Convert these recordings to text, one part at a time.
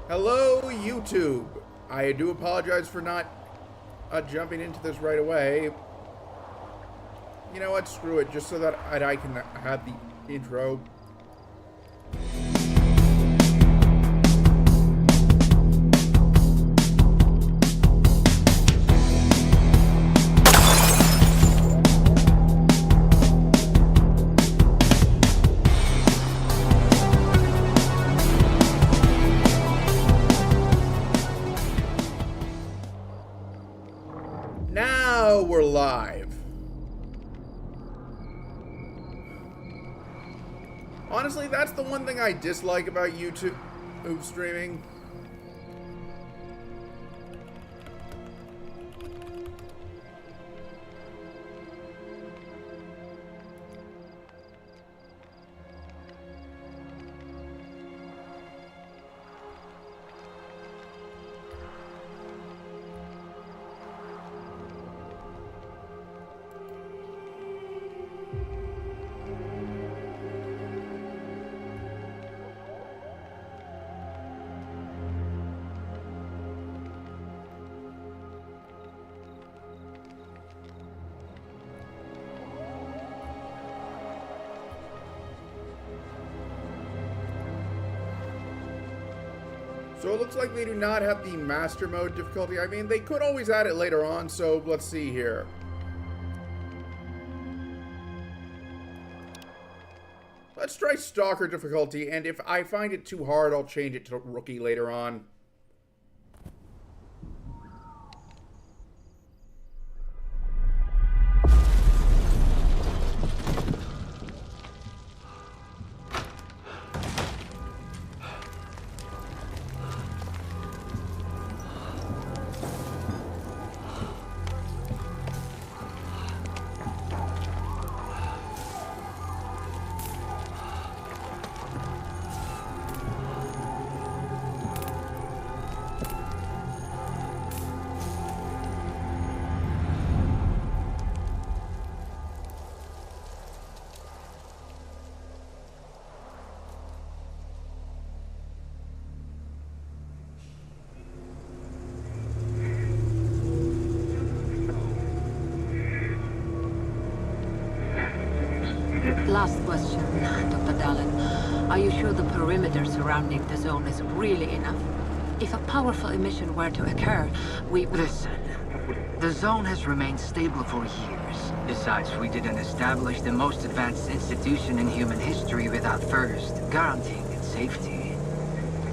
Hello, YouTube. I do apologize for not jumping into this right away. You know what? Screw it. Just so that I can have the intro. Now we're live. Honestly, that's the one thing I dislike about YouTube streaming. So it looks like they do not have the master mode difficulty. I mean, they could always add it later on, so let's see here. Let's try Stalker difficulty, and if I find it too hard, I'll change it to Rookie later on. Last question, Dr. Dallin. Are you sure the perimeter surrounding the zone is really enough? If a powerful emission were to occur, we would... Listen, the zone has remained stable for years. Besides, we didn't establish the most advanced institution in human history without first guaranteeing its safety.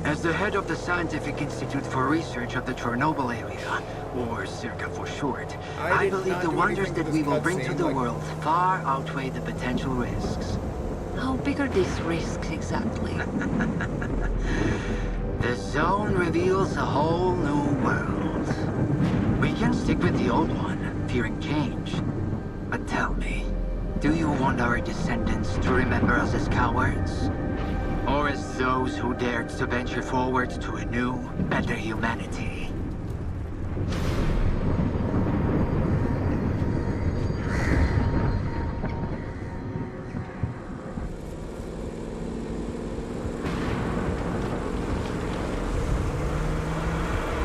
As the head of the Scientific Institute for Research of the Chornobyl area, or CERCA for short, I believe the wonders that we will bring to the world far outweigh the potential risks. How big are these risks exactly? The zone reveals a whole new world. We can stick with the old one, fearing change. But tell me, do you want our descendants to remember us as cowards? Or as those who dared to venture forward to a new, better humanity?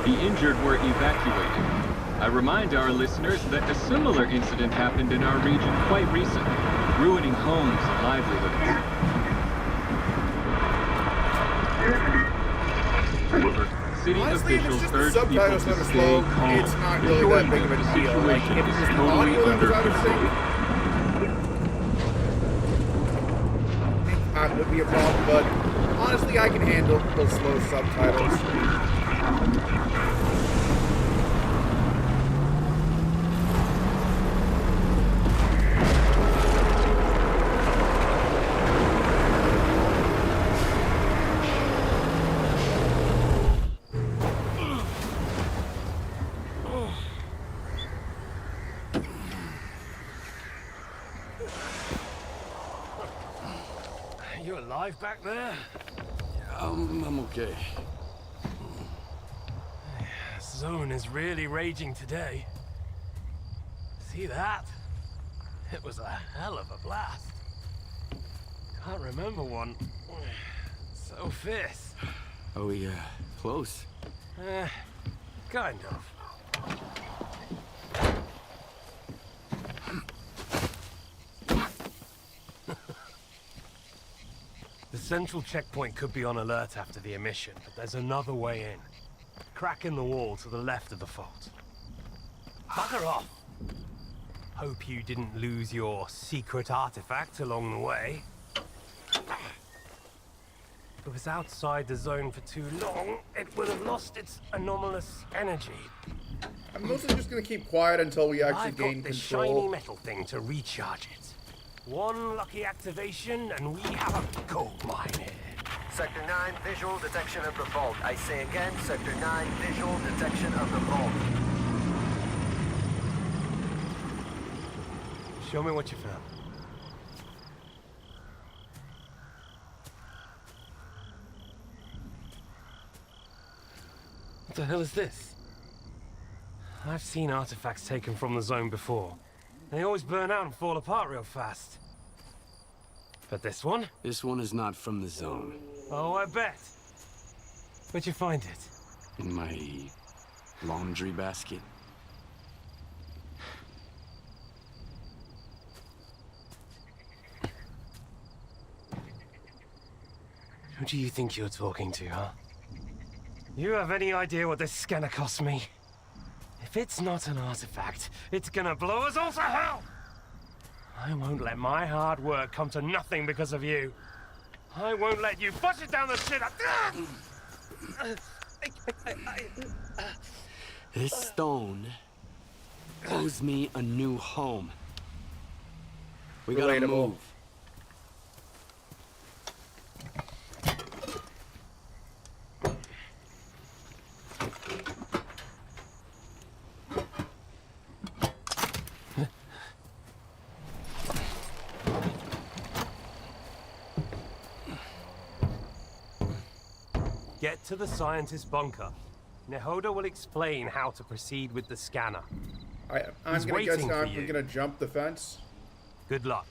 The injured were evacuated. I remind our listeners that a similar incident happened in our region quite recently, ruining homes and livelihoods. However, city officials urge people to stay calm, it's not really that big of a the deal. Like, situation if it was is the totally audio that under was out of control. sync, that would be a problem, but honestly, I can handle those slow subtitles. You alive back there? I'm okay. This zone is really raging today. See that? It was a hell of a blast. Can't remember one so fierce. Are we close. Kind of. The central checkpoint could be on alert after the emission, but there's another way in. Crack in the wall to the left of the fault. Bugger off! Hope you didn't lose your secret artifact along the way. If it was outside the zone for too long, it would have lost its anomalous energy. I'm mostly just gonna keep quiet until we actually I've gain got this control. shiny metal thing to recharge it. One lucky activation, and we have a gold mine here. Sector 9, visual detection of the vault. I say again, Sector 9, visual detection of the vault. Show me what you found. What the hell is this? I've seen artifacts taken from the zone before. They always burn out and fall apart real fast. But this one? This one is not from the zone. Oh, I bet. Where'd you find it? In my laundry basket. Who do you think you're talking to, huh? You have any idea what this scanner cost me? If it's not an artifact, it's gonna blow us all to hell! I won't let my hard work come to nothing because of you. I won't let you push it down the shit. This stone owes me a new home. We gotta Relatable. move. Get to the scientist's bunker. Nehoda will explain how to proceed with the scanner. I'm He's gonna guess waiting now for we're you. gonna jump the fence. Good luck.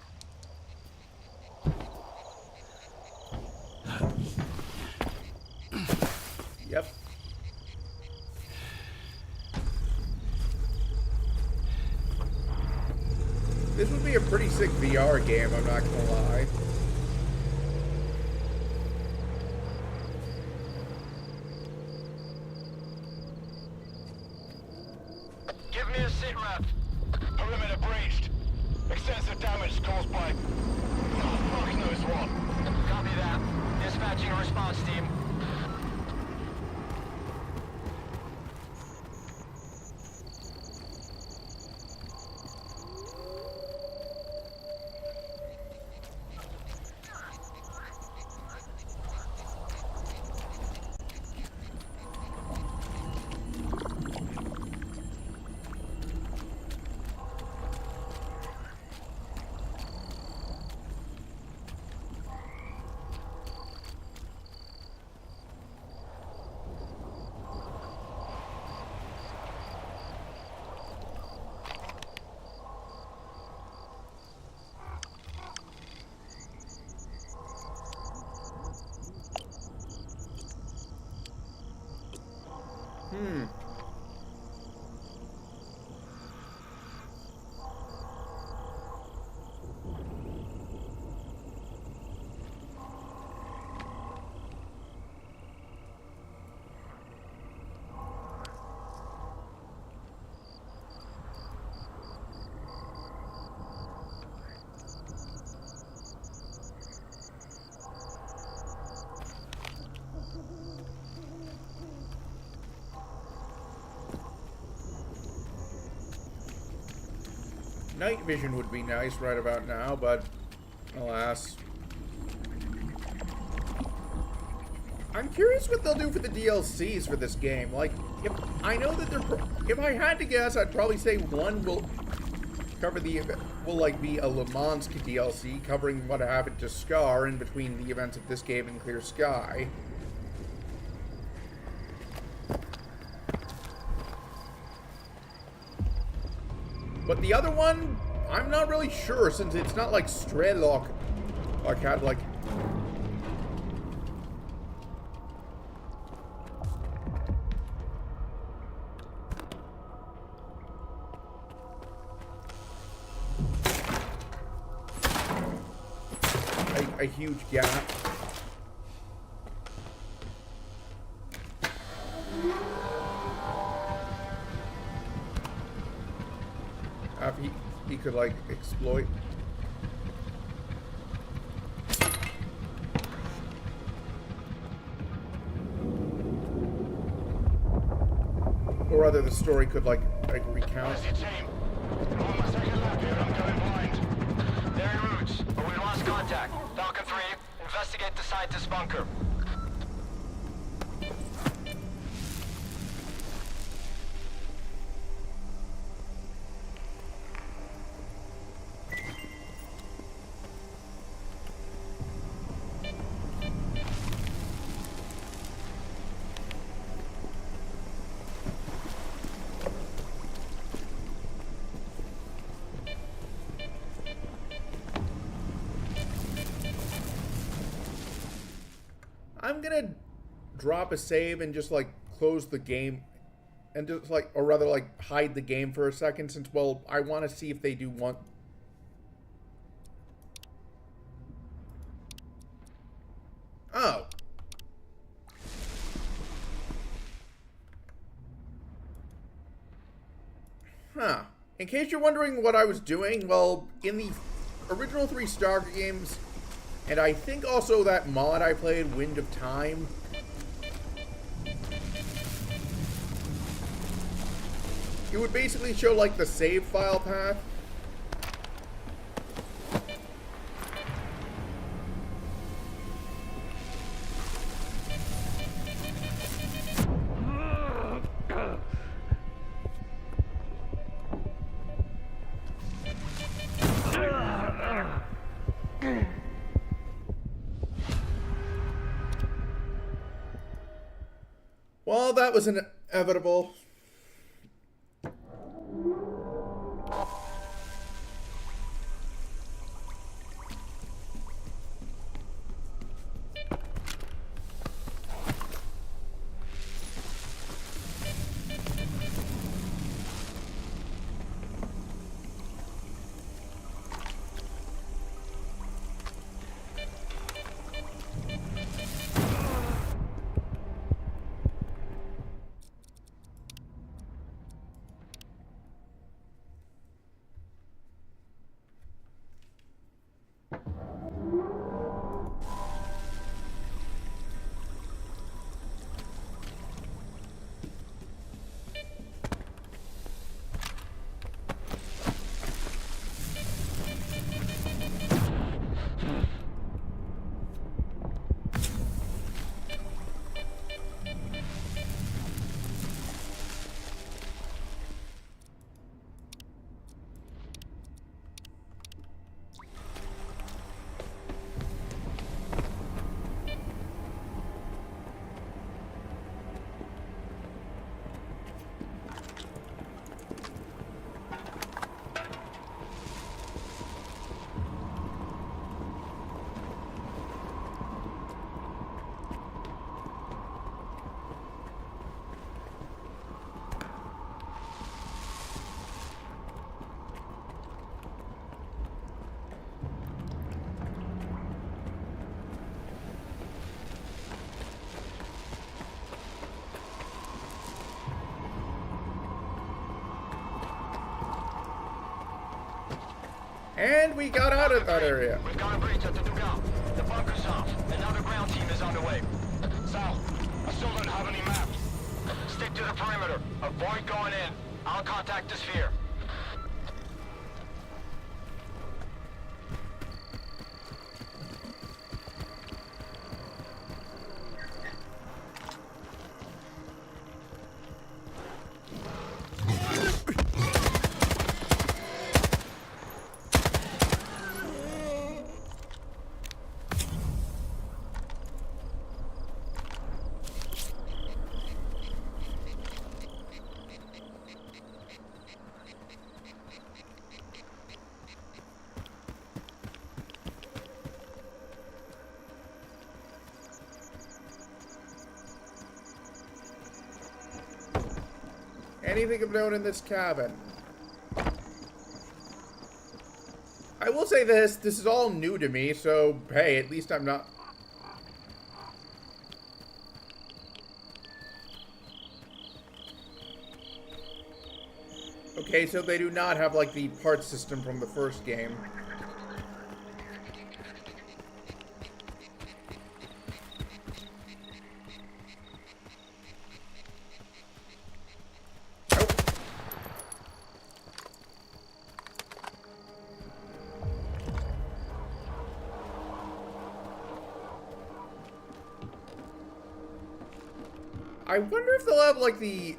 Yep. This would be a pretty sick VR game, I'm not gonna lie. Give me a sit rep. Perimeter breached. Extensive damage caused by... Oh, fuck knows what. Copy that. Dispatching a response team. Night vision would be nice right about now, but alas. I'm curious what they'll do for the DLCs for this game. Like, if I know that if I had to guess, I'd probably say one will cover the event, will like be a Le Mans DLC covering what happened to Scar in between the events of this game and Clear Sky. But the other one, I'm not really sure, since it's not like S.T.A.L.K.E.R. like had like... a huge gap. He could like exploit. Or rather, the story could like recount. Where's your team? I'm on my second lap here and I'm going blind. They're en route, but we lost contact. Falcon 3, investigate the scientist bunker. I'm gonna drop a save and just like close the game and just like, or rather like hide the game for a second since, well, I want to see if they do want. Oh. Huh. In case you're wondering what I was doing, well, in the original 3 STALKER games, and I think also that mod I played, Wind of Time, it would basically show like the save file path. Well, that was inevitable. And we got out of that area. We've got a breach at the dugout. The bunker's off, and now the ground team is on the way. Sal, I still don't have any maps. Stick to the perimeter. Avoid going in. I'll contact the sphere. Anything of note in this cabin? I will say this is all new to me, so hey, at least I'm not... Okay, so they do not have, like, the parts system from the first game. I wonder if they'll have, like, the...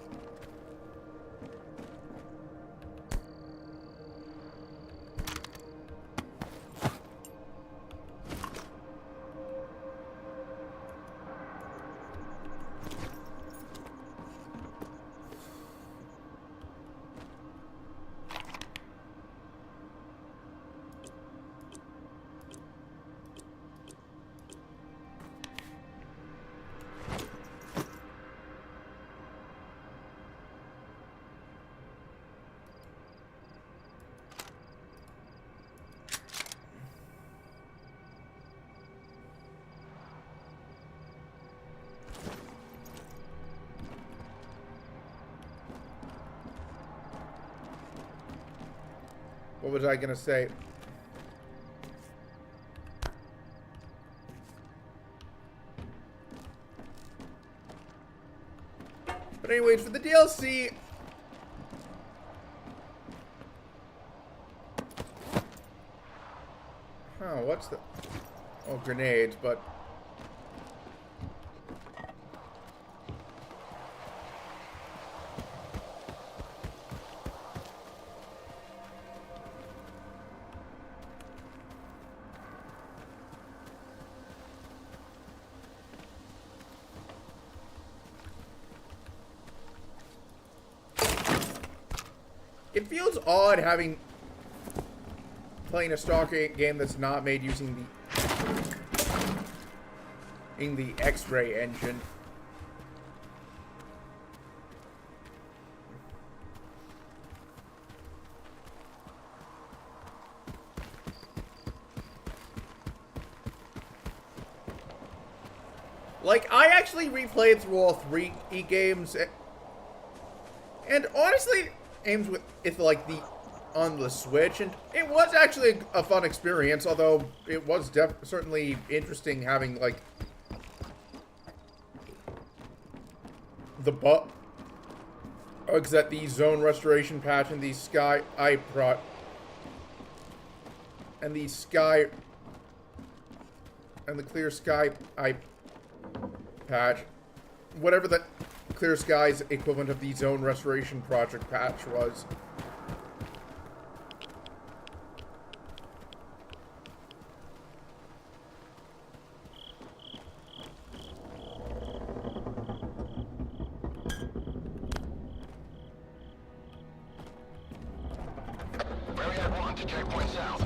What was I gonna say? But anyways, for the DLC... Oh, what's the... Oh, grenades, but... It feels odd playing a Stalker game that's not made using the X-ray engine. Like, I actually replayed through all 3 games, and honestly, aims with it's like on the Switch, and it was actually a fun experience, although it was certainly interesting having like the bugs that the zone restoration patch and the sky and the clear sky patch, whatever the Clear Sky's equivalent of the zone restoration project patch was. Barrier 1 to checkpoint south.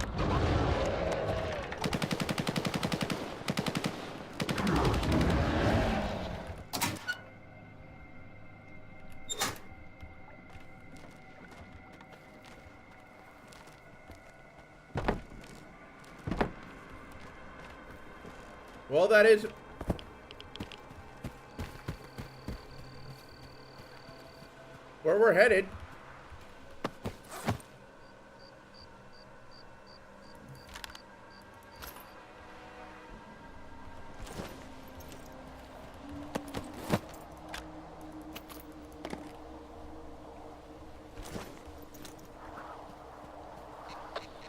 Well, that is... where we're headed.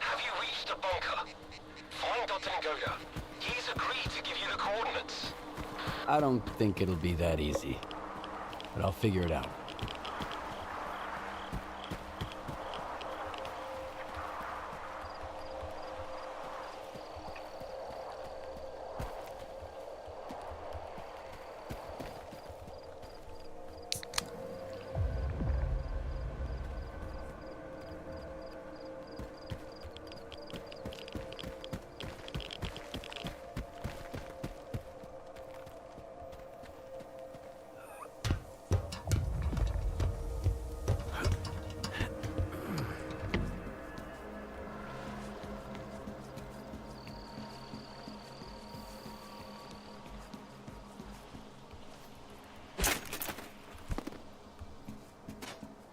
Have you reached the bunker? Find Dr. He's agreed to give you the coordinates. I don't think it'll be that easy, but I'll figure it out.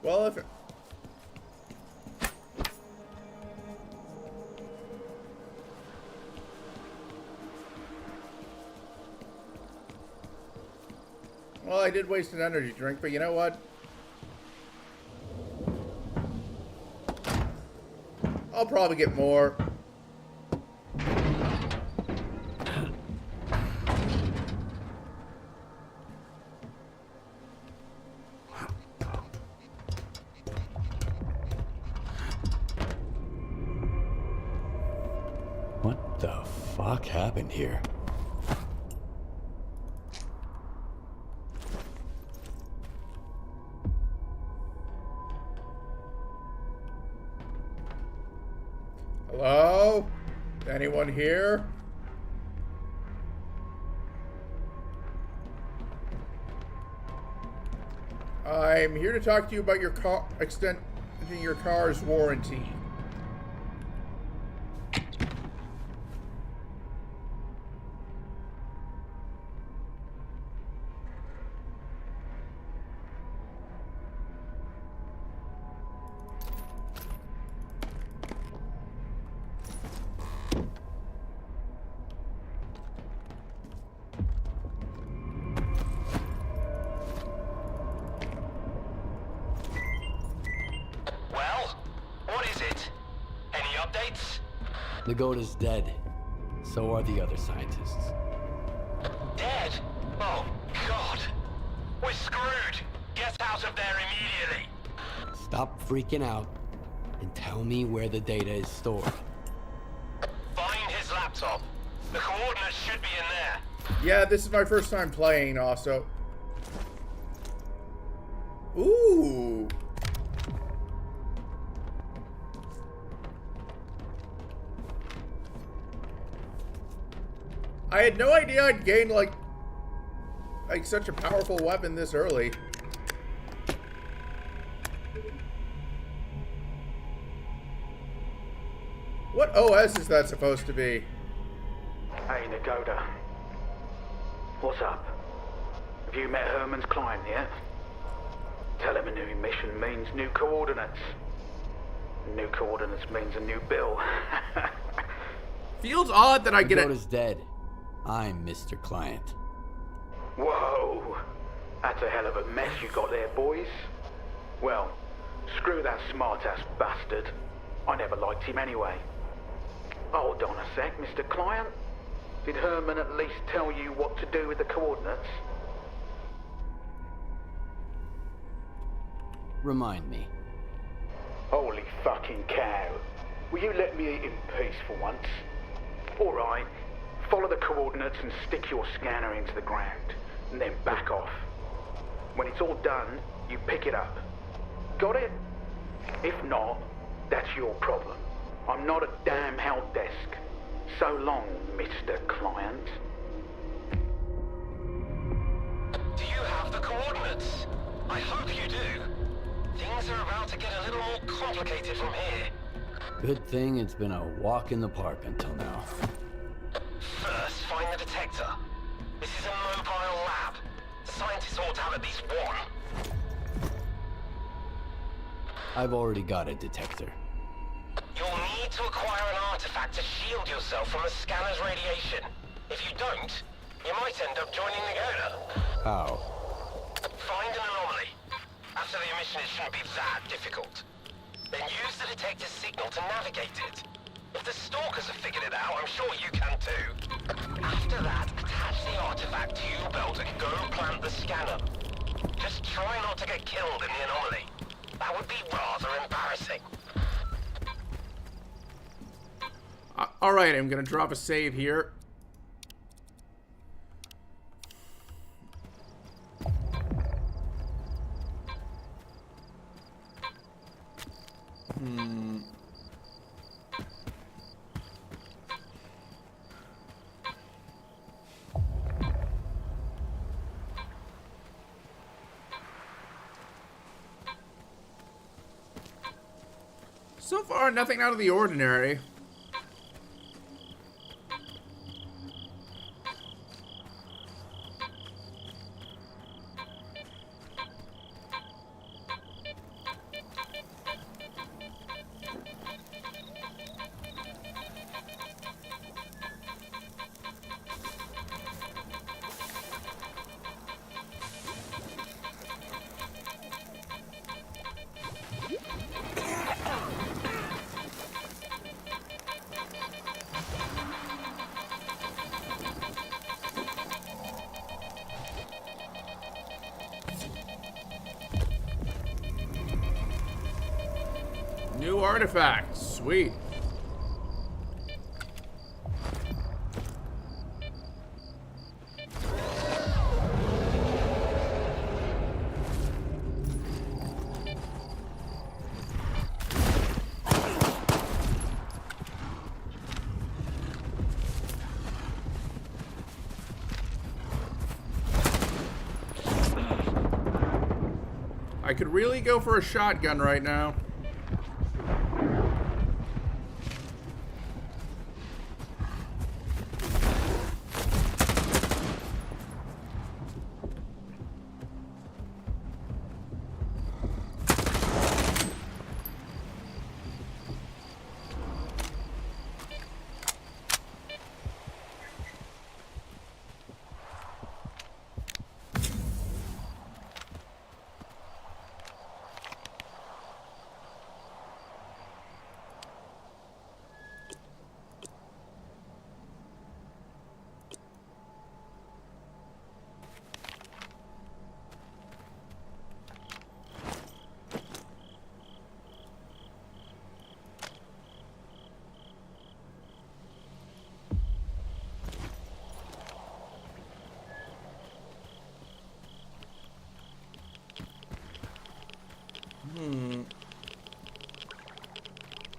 Well, if... Well, I did waste an energy drink, but you know what? I'll probably get more. What the fuck happened here? Hello? Anyone here? I'm here to talk to you about your car extending your car's warranty. Well, what is it? Any updates? The goat is dead. So are the other scientists. Dead? Oh, God. We're screwed. Get out of there immediately. Stop freaking out and tell me where the data is stored. Find his laptop. The coordinates should be in there. Yeah, this is my first time playing also. Ooh. I had no idea I'd gain like such a powerful weapon this early. What OS is that supposed to be? Hey, Nagoda. What's up? Have you met Herman's client yet? Tell him a new mission means new coordinates. New coordinates means a new bill. Feels odd that I The get goat it. is dead. I'm Mr. Client. Whoa! That's a hell of a mess you got there, boys. Well, screw that smart-ass bastard. I never liked him anyway. Hold on a sec, Mr. Client. Did Herman at least tell you what to do with the coordinates? Remind me. Holy fucking cow. Will you let me eat in peace for once? Alright. Follow the coordinates and stick your scanner into the ground. And then back off. When it's all done, you pick it up. Got it? If not, that's your problem. I'm not a damn help desk. So long, Mr. Client. Do you have the coordinates? I hope you do. Things are about to get a little more complicated from here. Good thing it's been a walk in the park until now. First, find the detector. This is a mobile lab. Scientists ought to have at least one. I've already got a detector. You'll need to acquire an artifact to shield yourself from the scanner's radiation. If you don't, you might end up joining Nagoda. How? Find an anomaly. After the emission, it shouldn't be that difficult. Then use the detector's signal to navigate it. If the stalkers have figured it out, I'm sure you can too. After that, attach the artifact to your belt and go plant the scanner. Just try not to get killed in the anomaly. That would be rather embarrassing. Alright, I'm gonna drop a save here. So far, nothing out of the ordinary. New artifacts. Sweet. I could really go for a shotgun right now.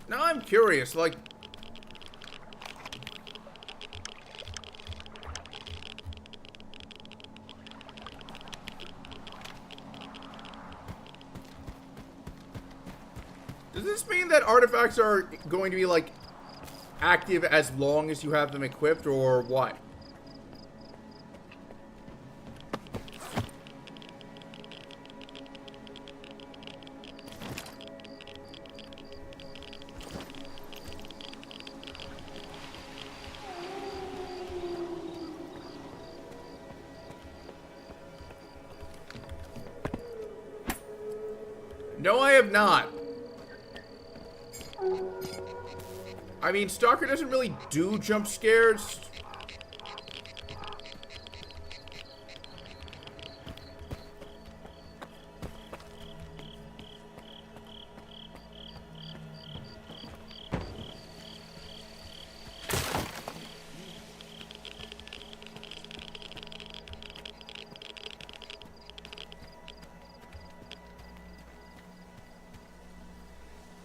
Now I'm curious, like... Does this mean that artifacts are going to be, like, active as long as you have them equipped, or what? No, I have not. I mean, Stalker doesn't really do jump scares.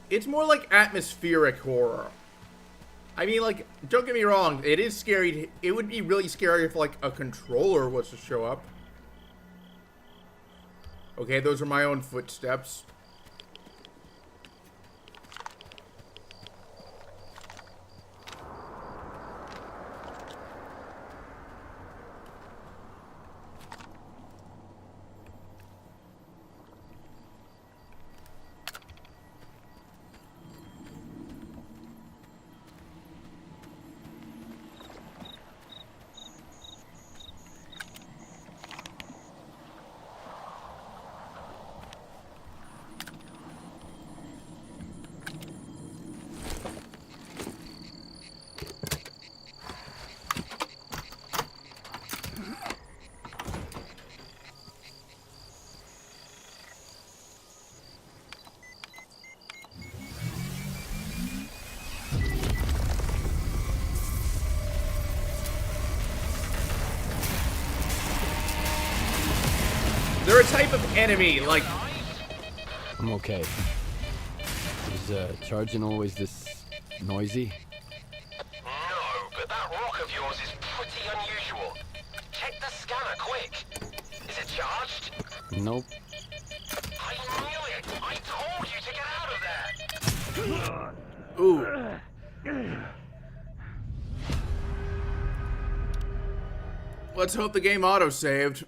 It's more like atmospheric horror. I mean, like, don't get me wrong, it is scary. It would be really scary if, like, a controller was to show up. Okay, those are my own footsteps. They're a type of enemy, like... I'm okay. Is charging always this noisy? No, but that rock of yours is pretty unusual. Check the scanner quick. Is it charged? Nope. I knew it! I told you to get out of there! Ooh. Let's hope the game auto-saved.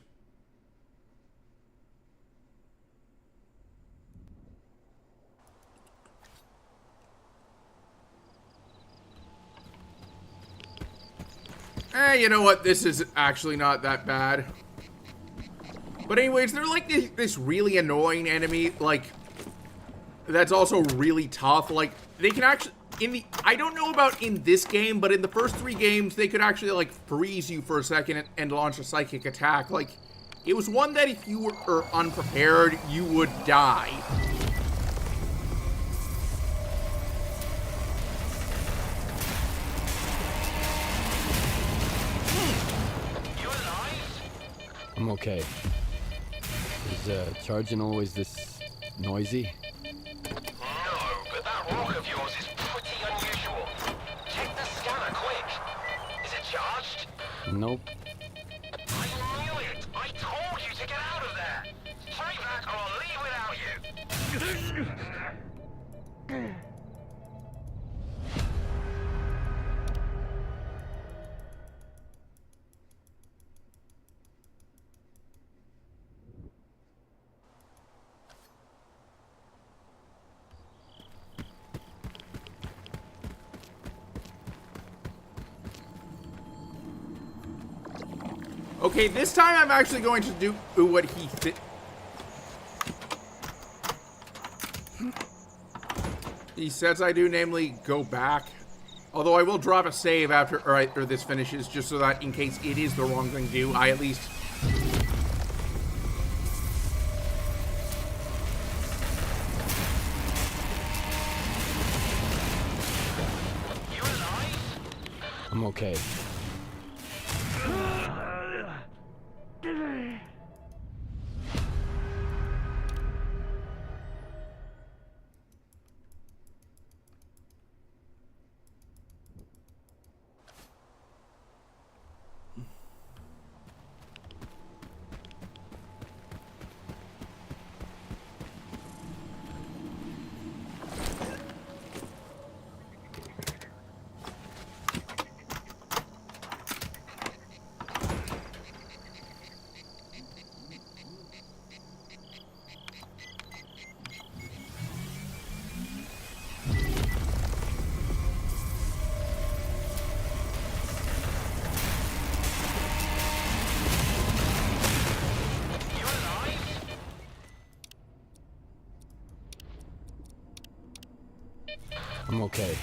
You know what? This is actually not that bad. But anyways, they're like this really annoying enemy, like, that's also really tough. Like, they can actually, I don't know about in this game, but in the first 3 games, they could actually, like, freeze you for a second and launch a psychic attack. Like, it was one that if you were unprepared, you would die. I'm okay. Is charging always this noisy? No, but that rock of yours is pretty unusual. Check the scanner quick. Is it charged? Nope. I knew it! I told you to get out of there! Hurry back or I'll leave without you! Okay, this time I'm actually going to do what he says I do, namely go back. Although I will drop a save after or this finishes, just so that in case it is the wrong thing to do, I at least. You alive? I'm okay. I'm okay.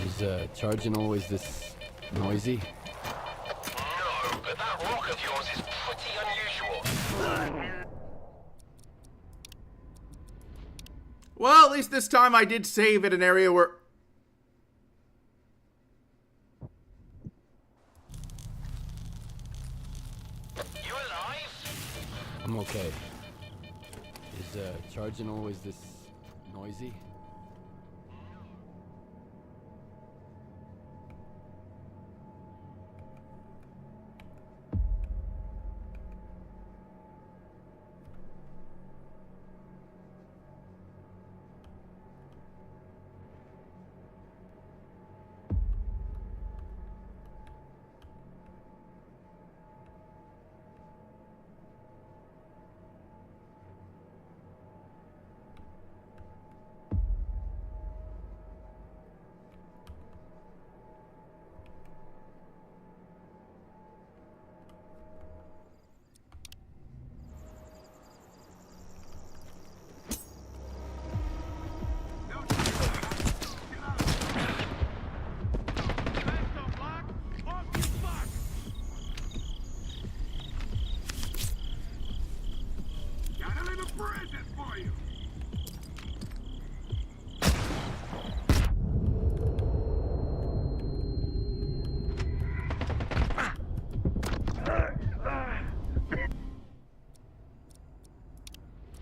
Is charging always this noisy? No, but that rock of yours is pretty unusual. Well, at least this time I did save at an area where. You alive? I'm okay. Is charging always this noisy?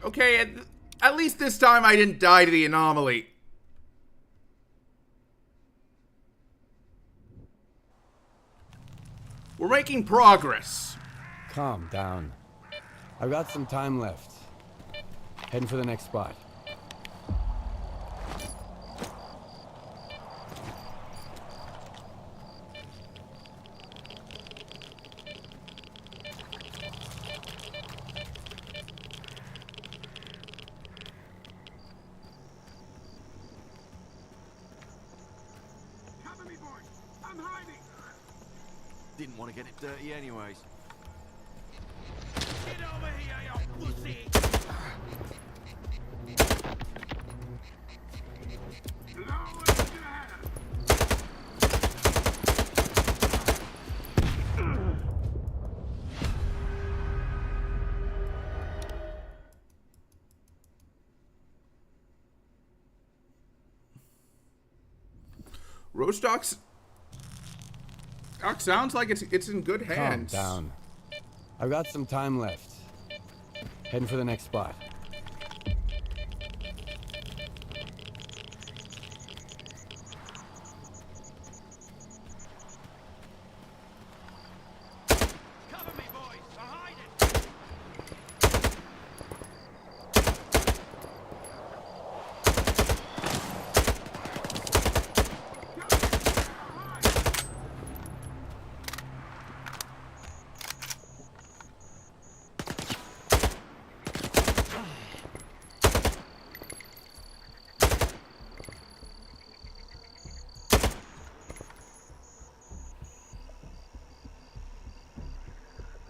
Okay, at least this time I didn't die to the anomaly. We're making progress. Calm down. I've got some time left. Heading for the next spot. Didn't want to get it dirty anyways. Get over here, you pussy! Rostock's sounds like it's in good hands. Calm down. I've got some time left. Heading for the next spot. Cover me, boys! I'm hiding!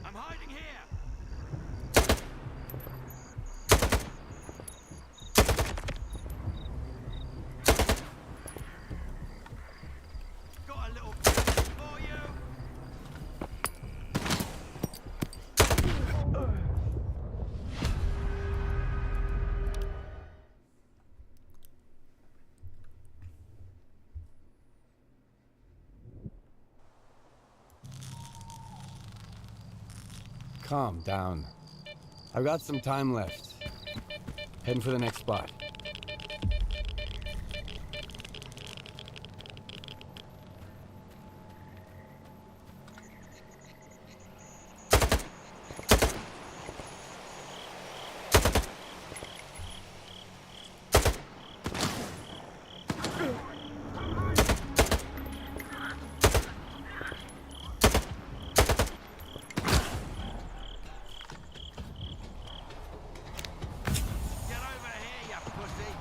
I'm hiding here! Got a little present for you! Calm down. I've got some time left. Heading for the next spot. Get over here, you pussy!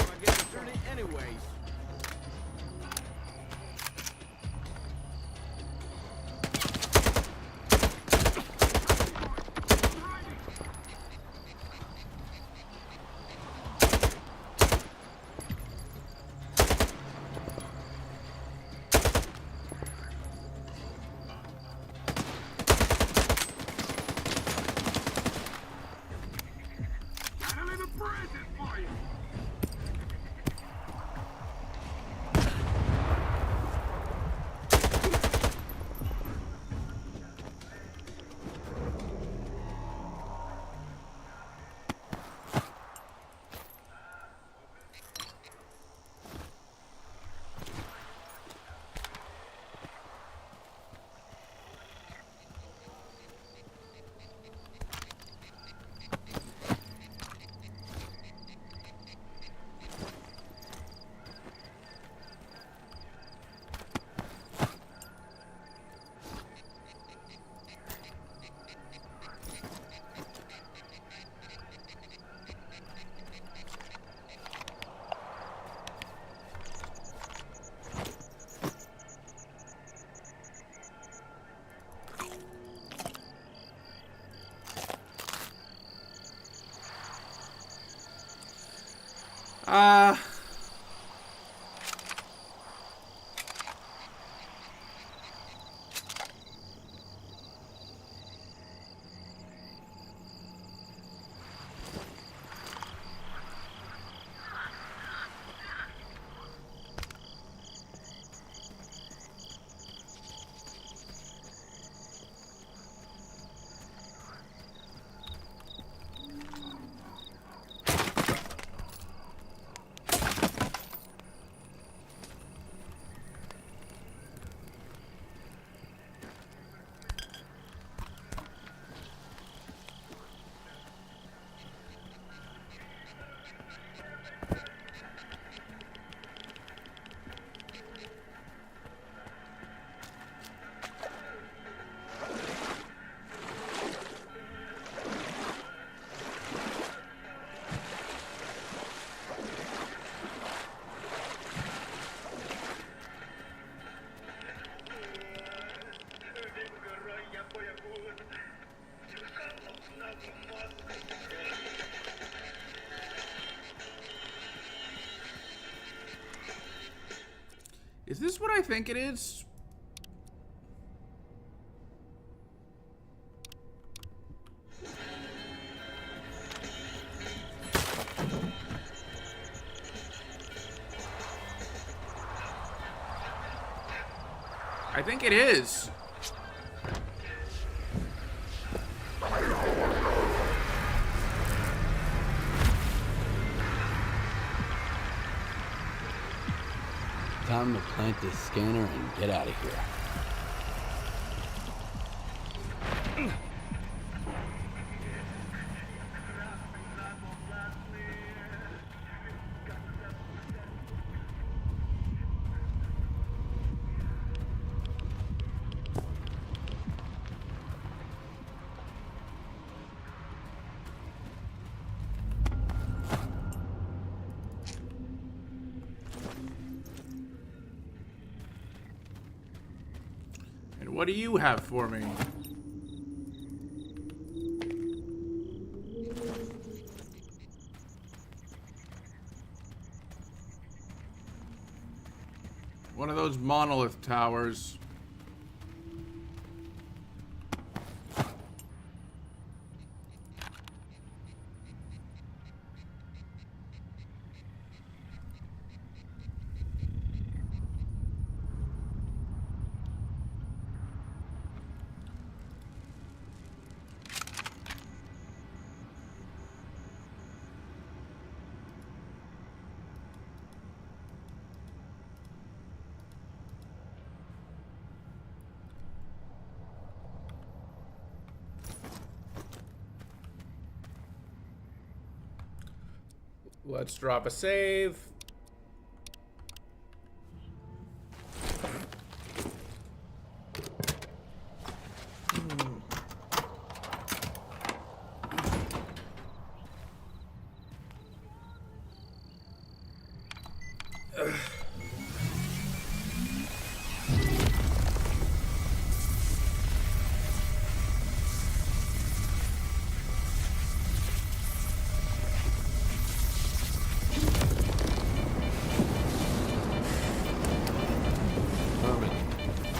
I get through it anyways. Got a little present for you! Is this what I think it is? I think it is. Time to plant this scanner and get out of here. And what do you have for me? One of those monolith towers. Let's drop a save.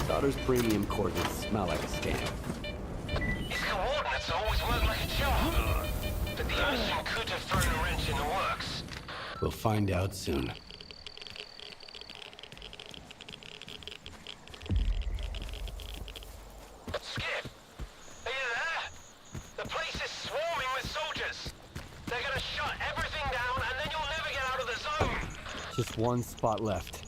Daughter's premium coordinates smell like a scam. His coordinates always work like a charm. But the omission could have thrown a wrench in the works. We'll find out soon. Skip, are you there? The place is swarming with soldiers. They're gonna shut everything down and then you'll never get out of the zone. Just one spot left.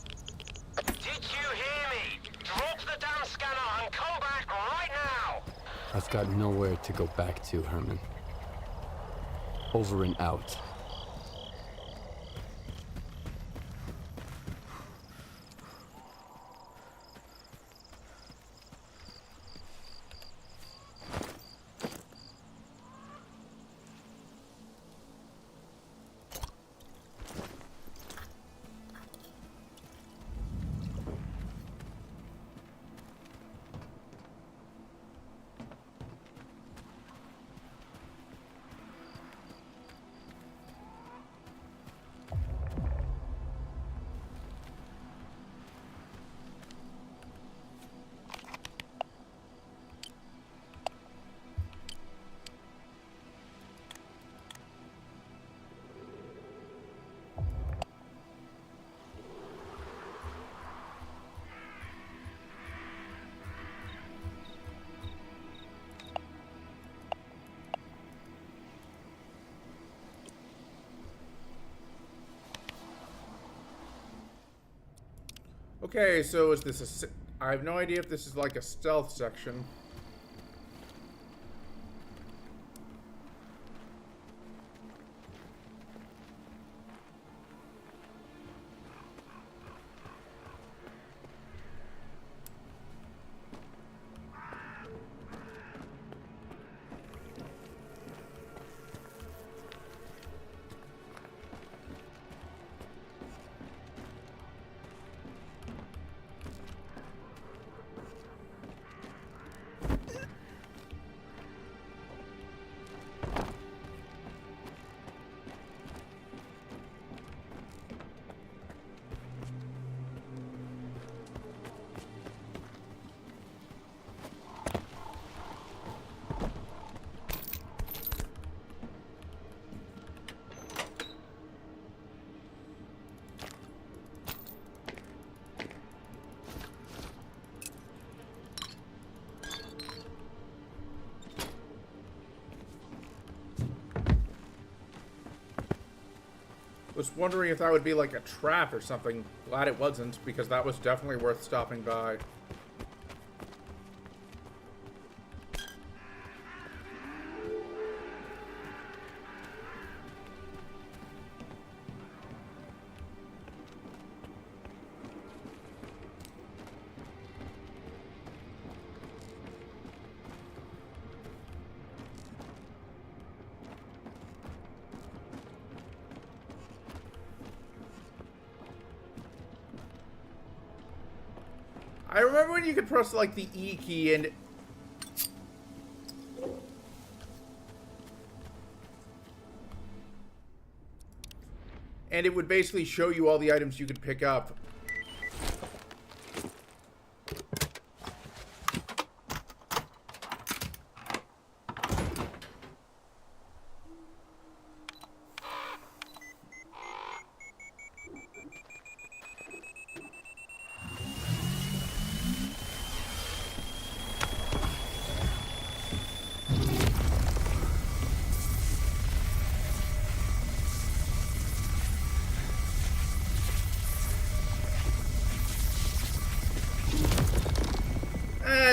Did you hear me? Drop the damn scanner and come back right now! I've got nowhere to go back to, Herman. Over and out. Okay, so is this a... I have no idea if this is like a stealth section. Was wondering if that would be like a trap or something. Glad it wasn't, because that was definitely worth stopping by. I remember when you could press like the E key and it would basically show you all the items you could pick up.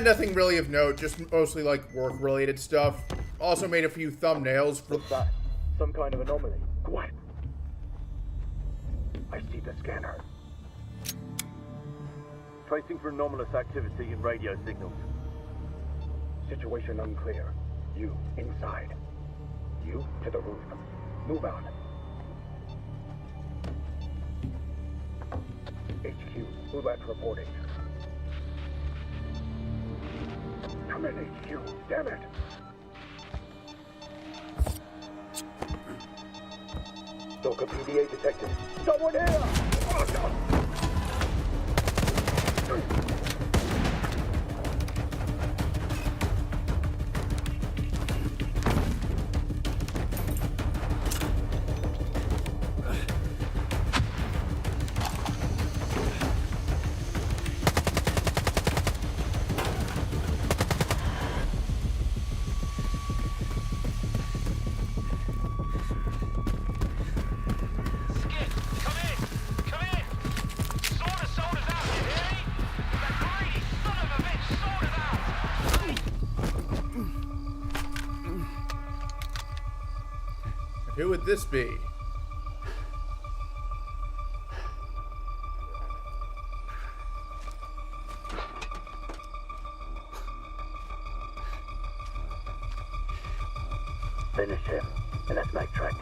Nothing really of note, just mostly like work-related stuff. Also made a few thumbnails for What's that? Some kind of anomaly. Quiet. I see the scanner. Tracing for anomalous activity in radio signals. Situation unclear. You inside. You to the roof. Move out. HQ, Roulette reporting. Come in, HQ. Damn it. STALKER PDA detected. Someone here! Oh, no. Who would this be? Finish him, and let's make tracks.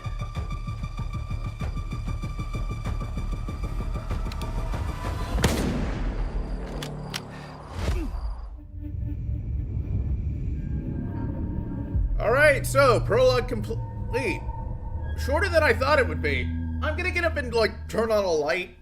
Alright, so prologue complete. Shorter than I thought it would be. I'm gonna get up and like turn on a light.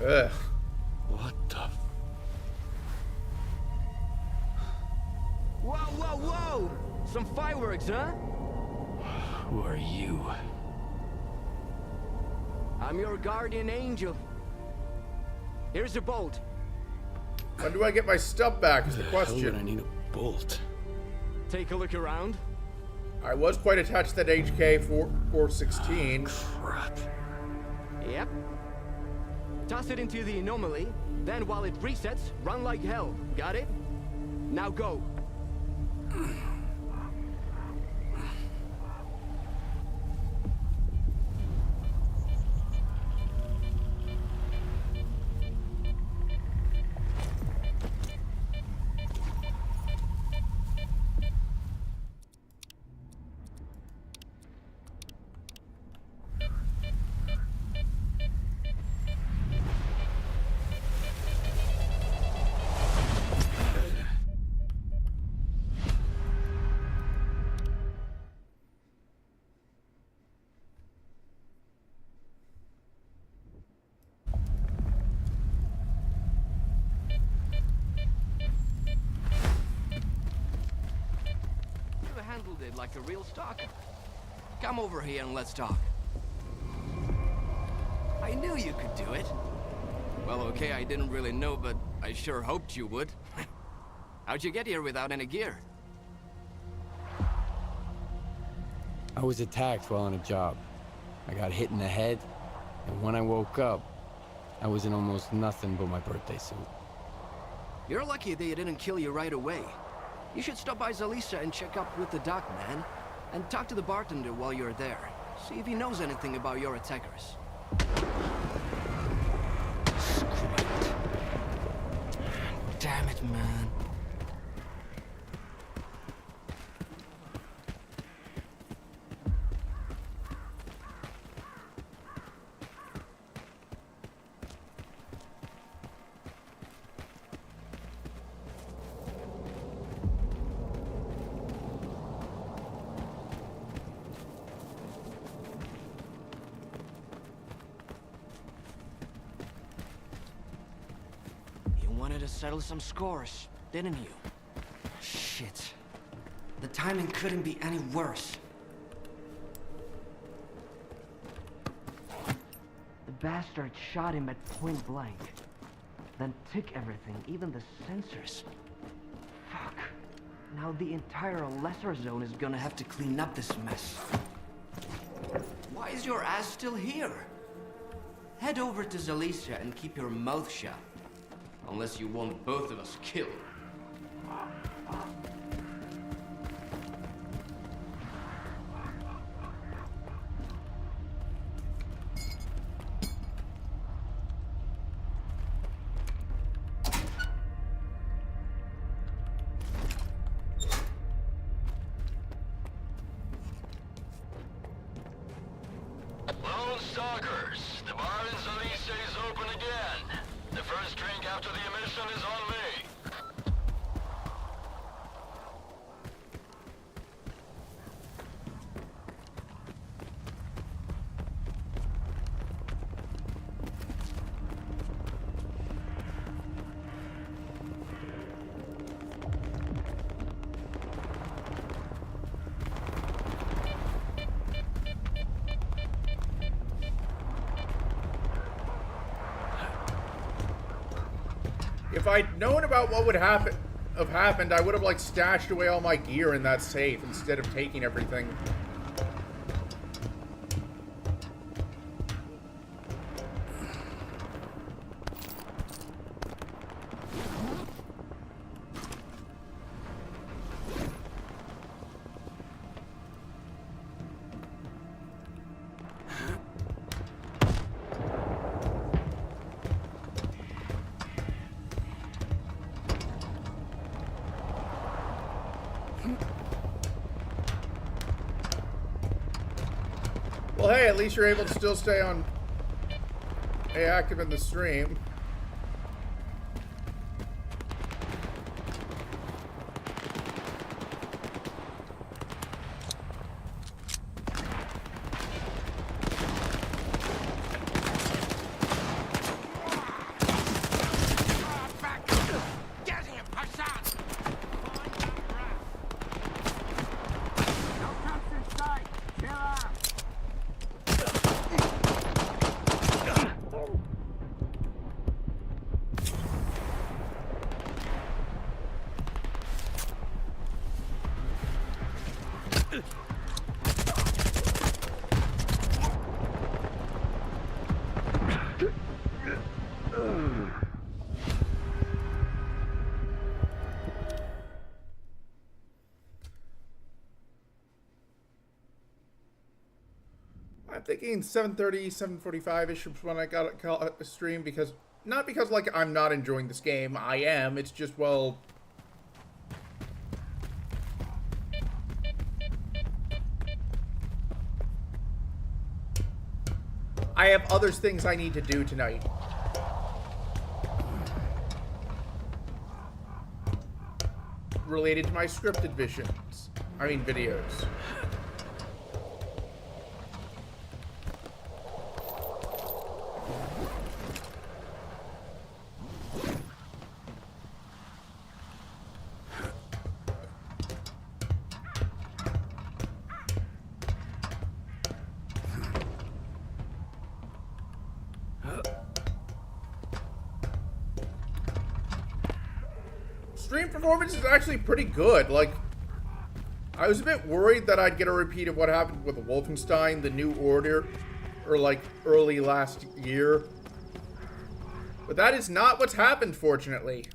Ugh. What the? Whoa, whoa, whoa! Some fireworks, huh? Who are you? I'm your guardian angel. Here's your bolt. When do I get my stuff back is the How would I question. need a bolt? Take a look around. I was quite attached to that HK-416. Crap. Yep. Toss it into the anomaly, then while it resets, run like hell. Got it? Now go. handled it like a real stalker. Come over here and let's talk. I knew you could do it. Well, okay, I didn't really know, but I sure hoped you would. How'd you get here without any gear? I was attacked while on a job. I got hit in the head, and when I woke up, I was in almost nothing but my birthday suit. You're lucky they didn't kill you right away. You should stop by Zalisa and check up with the doc, man. And talk to the bartender while you're there. See if he knows anything about your attackers. Screw it. Damn it, man. Wanted to settle some scores, didn't you? Shit. The timing couldn't be any worse. The bastard shot him at point blank. Then took everything, even the sensors. Fuck. Now the entire lesser zone is gonna have to clean up this mess. Why is your ass still here? Head over to Zalisa and keep your mouth shut. Unless you want both of us killed. Lone Stalkers, the bar in Zalisa is open again. The first drink after the emission is on me. If I'd known about what would have happened, I would have like stashed away all my gear in that safe instead of taking everything. Well, hey, at least you're able to still stay active in the stream. I'm thinking 7:30, 7:45-ish when I got a stream, because not because like I'm not enjoying this game. I am. It's just, well, I have other things I need to do tonight. Related to my scripted videos. screen performance is actually pretty good. Like, I was a bit worried that I'd get a repeat of what happened with Wolfenstein, The New Order, or like early last year. But that is not what's happened, fortunately.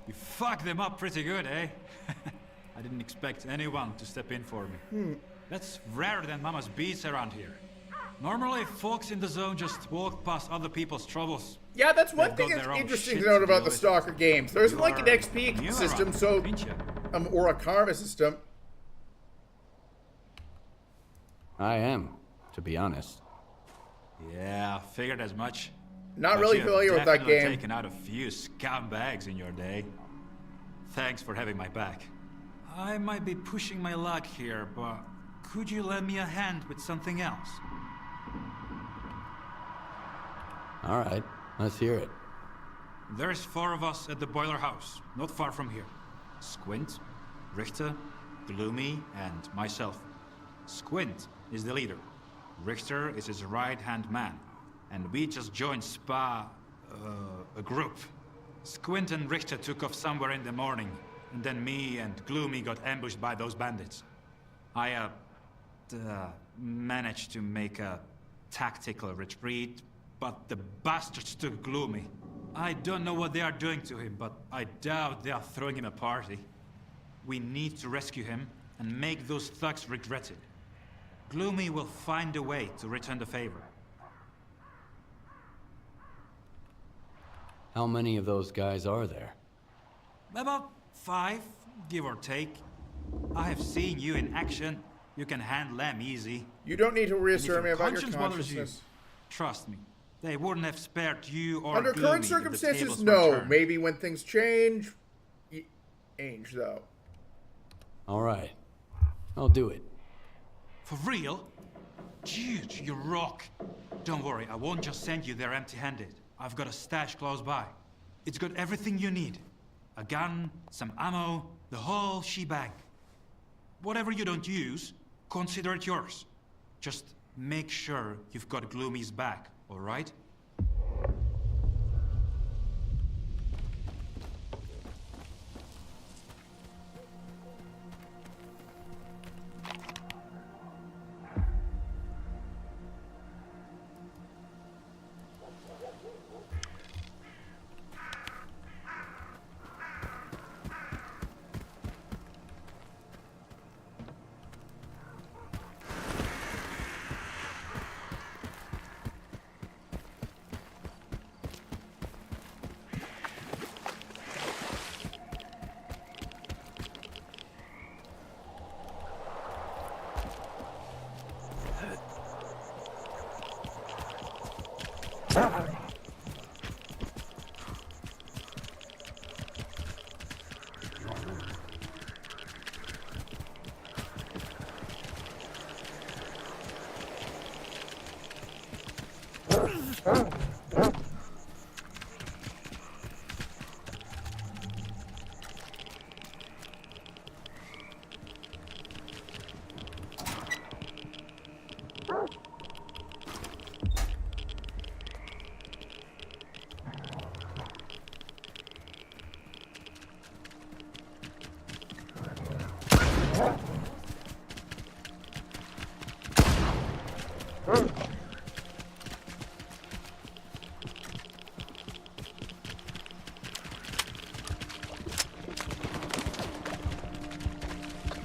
You fucked them up pretty good, eh? I didn't expect anyone to step in for me. That's rarer than Mama's beats around here. Normally, folks in the zone just walk past other people's troubles. Yeah, that's one They've thing got that's their own interesting shit to note to about deal the with. Stalker games. There isn't You like an are XP new system, around, so ain't you? or a karma system. I am, to be honest. Yeah, I figured as much. Not But really you have familiar with that definitely game. taken out a few scumbags in your day. Thanks for having my back. I might be pushing my luck here, but could you lend me a hand with something else? All right, let's hear it. There's 4 of us at the boiler house, not far from here. Squint, Richter, Gloomy, and myself. Squint is the leader. Richter is his right-hand man. And we just joined a group. Squint and Richter took off somewhere in the morning, and then me and Gloomy got ambushed by those bandits. I managed to make a tactical retreat, but the bastards took Gloomy. I don't know what they are doing to him, but I doubt they are throwing him a party. We need to rescue him and make those thugs regret it. Gloomy will find a way to return the favor. How many of those guys are there? About 5, give or take. I have seen you in action. You can handle them easy. You don't need to reassure And me if about your conscience bothers you, consciousness. trust me, they wouldn't have spared you or Under Gloomy current if the circumstances, tables were no. turned. Maybe when things change. Change, though. All right, I'll do it. For real? Dude, you rock. Don't worry, I won't just send you there empty-handed. I've got a stash close by. It's got everything you need. A gun, some ammo, the whole shebang. Whatever you don't use, consider it yours. Just make sure you've got Gloomy's back, all right?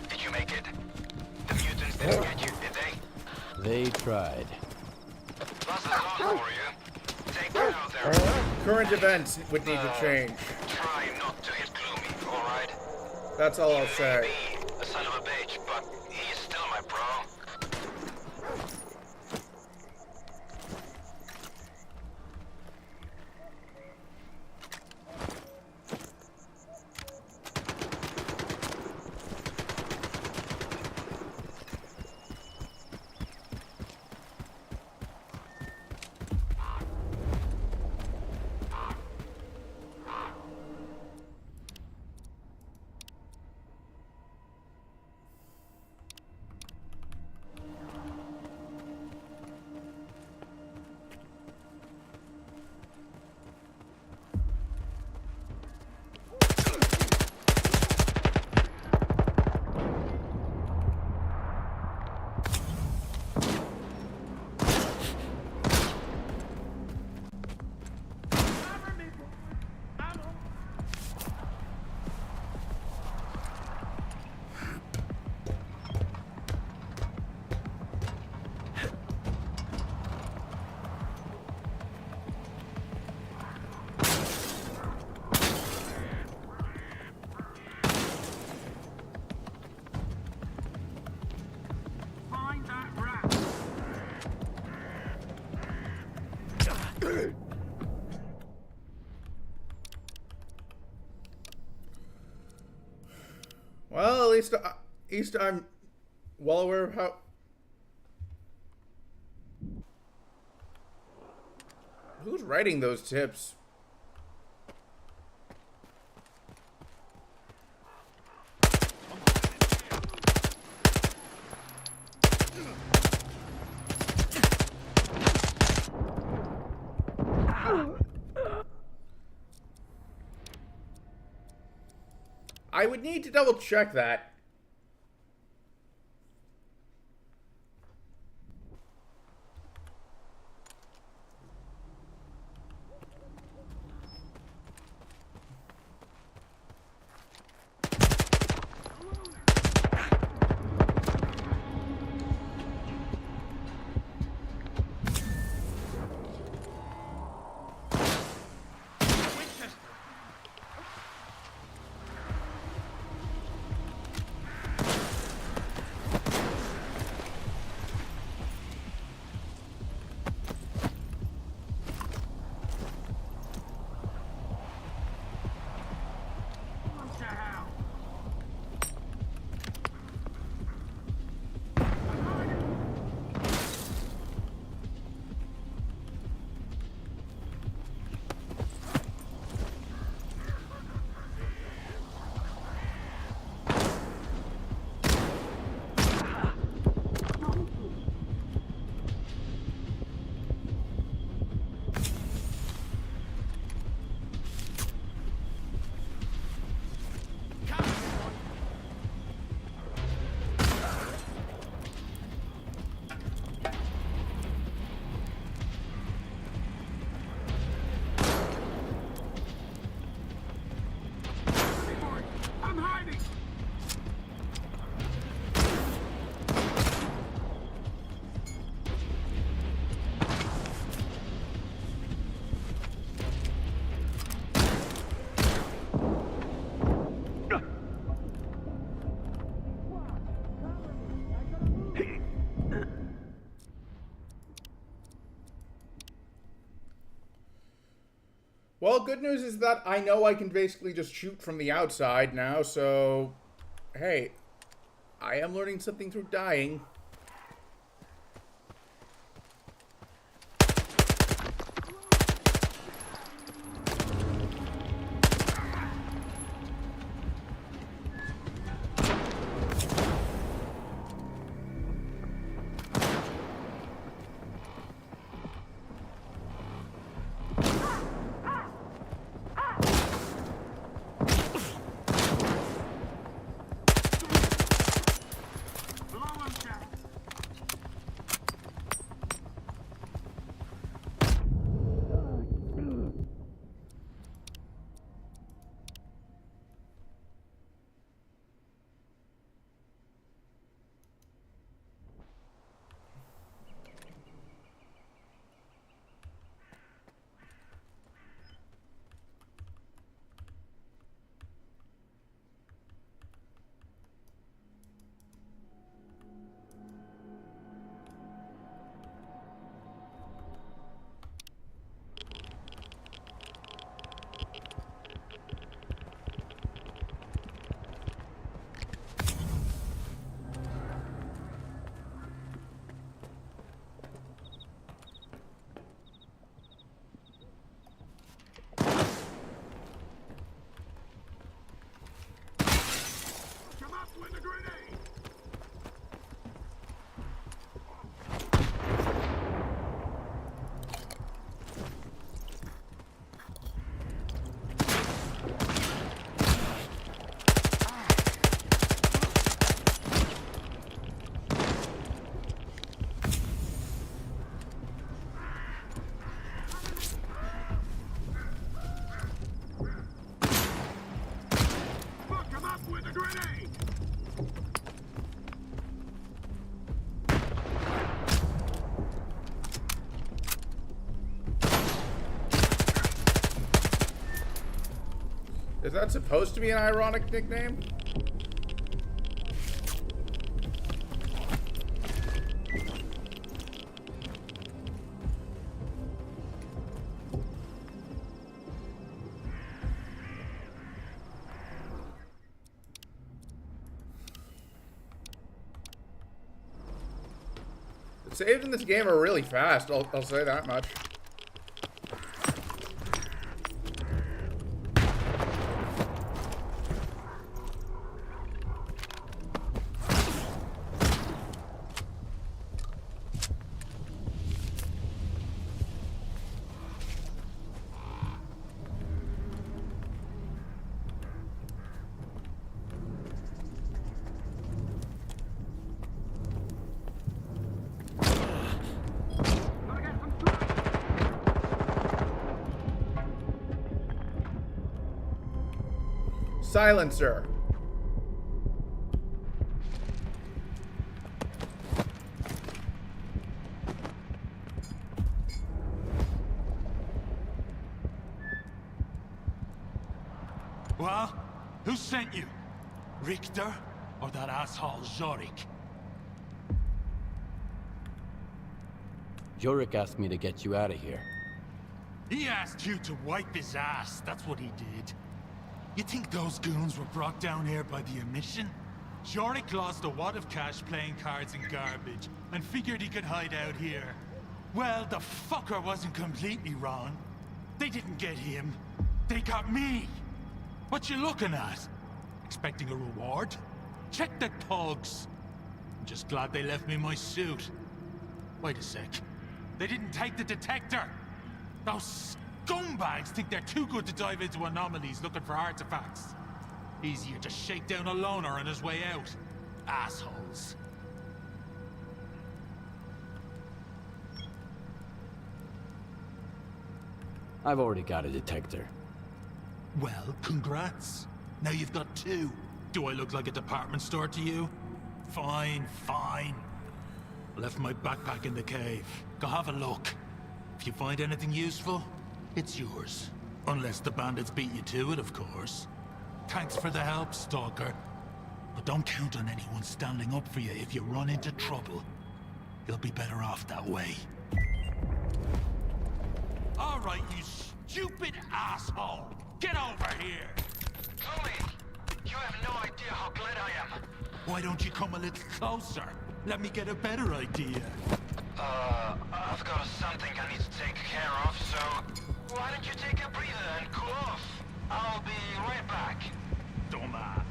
Did you make it? The mutants didn't get you, did they? They tried. Plus a song for you. Take care out there. Current events would need to change. Try not to hit Gloomy, alright? That's all I'll say. A son of a bitch, but he is still my bro. Well, at least I'm well aware of how. Who's writing those tips? I would need to double check that. Well, good news is that I know I can basically just shoot from the outside now, so hey, I am learning something through dying. Is that supposed to be an ironic nickname? The saves in this game are really fast, I'll say that much. Silencer. Well, who sent you? Richter or that asshole Zorik? Jorik asked me to get you out of here. He asked you to wipe his ass, that's what he did. You think those goons were brought down here by the emission? Jorik lost a wad of cash playing cards and garbage, and figured he could hide out here. Well, the fucker wasn't completely wrong. They didn't get him. They got me. What you looking at? Expecting a reward? Check the thugs. I'm just glad they left me my suit. Wait a sec. They didn't take the detector. Those scumbags think they're too good to dive into anomalies looking for artifacts. Easier to shake down a loner on his way out. Assholes. I've already got a detector. Well, congrats. Now you've got two. Do I look like a department store to you? Fine, fine. I left my backpack in the cave. Go have a look. If you find anything useful, it's yours. Unless the bandits beat you to it, of course. Thanks for the help, Stalker. But don't count on anyone standing up for you if you run into trouble. You'll be better off that way. All right, you stupid asshole! Get over here! Tommy, you have no idea how glad I am. Why don't you come a little closer? Let me get a better idea. I've got something I need to take care of, so why don't you take a breather and cool off? I'll be right back. Dumbass.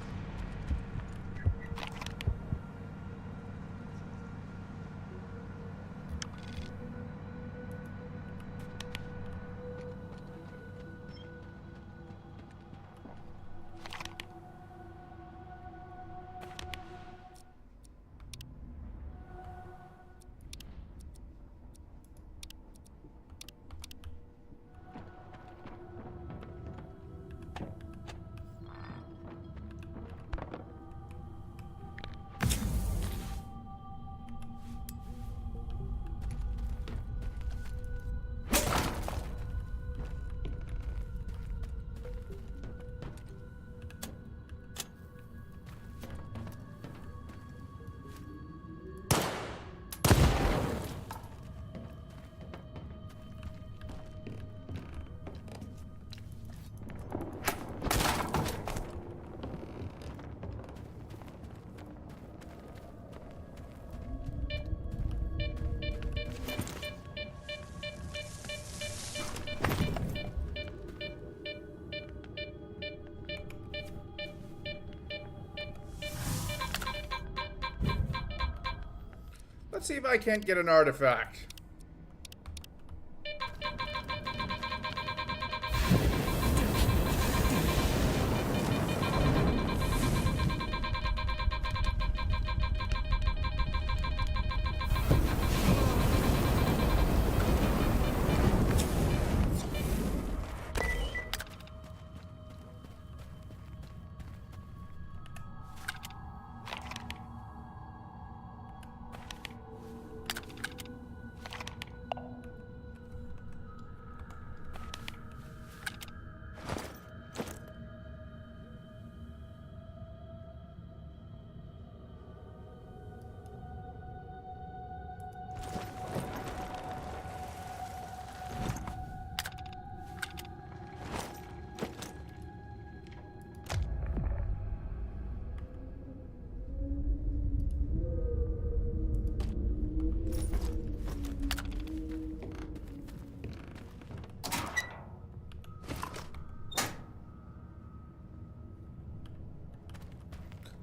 Let's see if I can't get an artifact.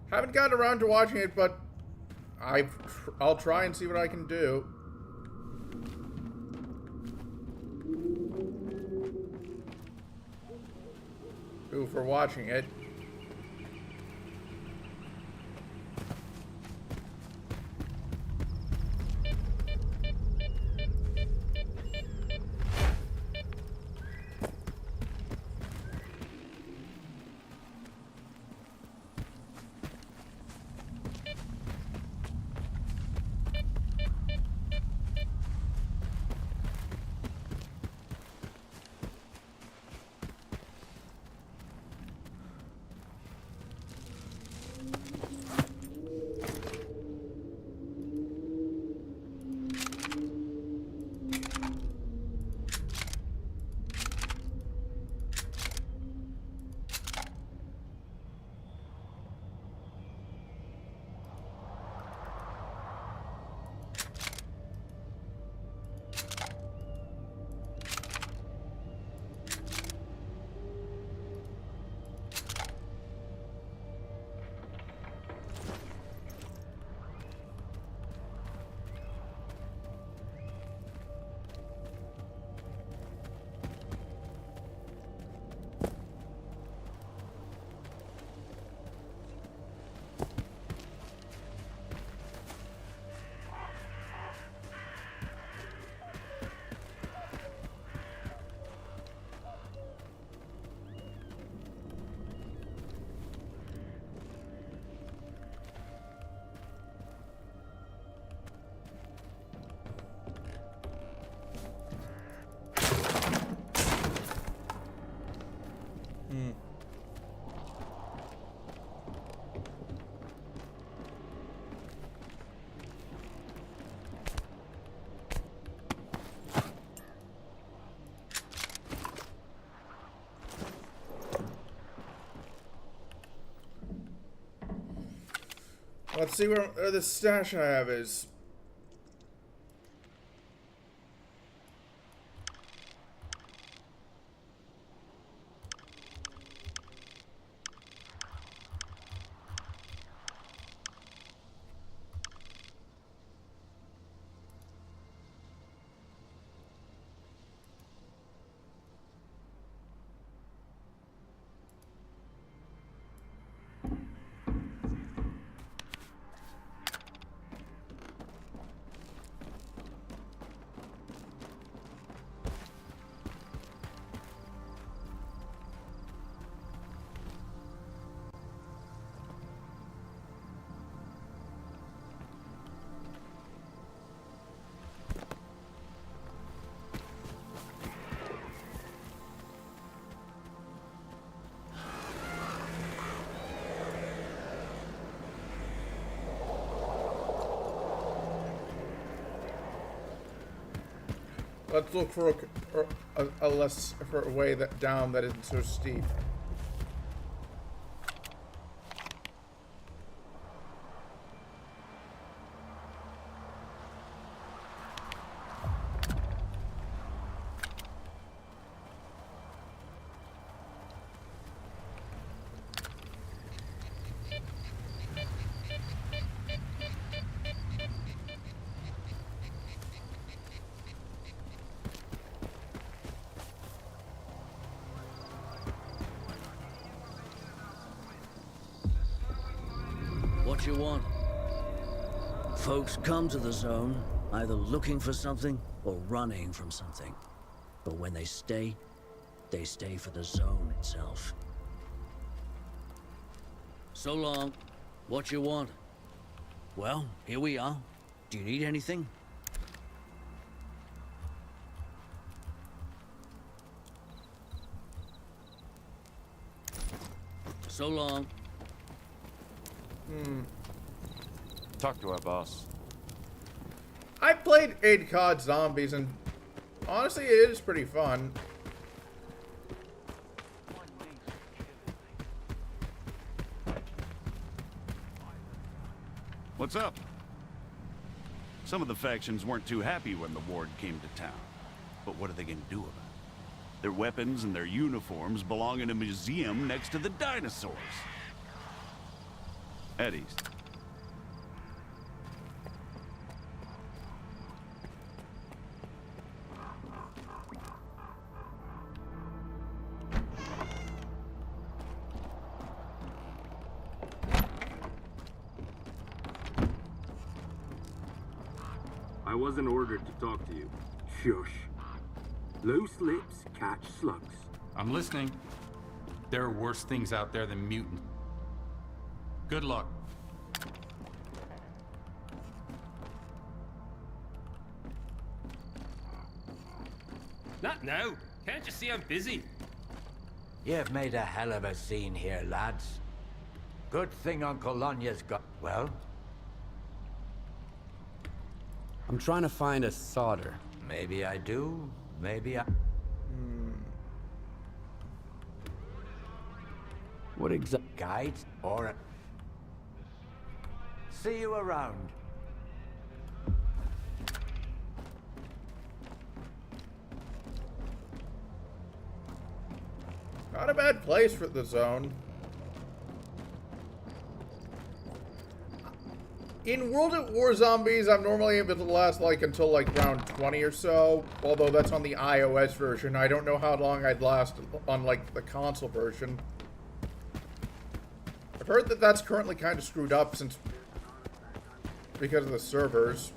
Haven't gotten around to watching it, but I'll try and see what I can do. Ooh, for watching it. Let's see where the stash I have is. Let's look for a way that down that isn't so steep. What you want? Folks come to the zone either looking for something or running from something. But when they stay for the zone itself. So long. What you want? Well, here we are. Do you need anything? So long. Talk to our boss. I played 8 COD Zombies, and honestly, it is pretty fun. What's up? Some of the factions weren't too happy when the Ward came to town. But what are they gonna do about it? Their weapons and their uniforms belong in a museum next to the dinosaurs. Eddie's. I wasn't ordered to talk to you. Shush. Loose lips catch slugs. I'm listening. There are worse things out there than mutant. Good luck. Not now. Can't you see I'm busy? You've made a hell of a scene here, lads. Good thing Uncle Lonya's got... Well? I'm trying to find a solder. Maybe I do, maybe I... What exact... Guides or... See you around. Not a bad place for the zone. In World at War Zombies, I'm normally able to last until round 20 or so. Although that's on the iOS version. I don't know how long I'd last on the console version. I've heard that that's currently kind of screwed up because of the servers.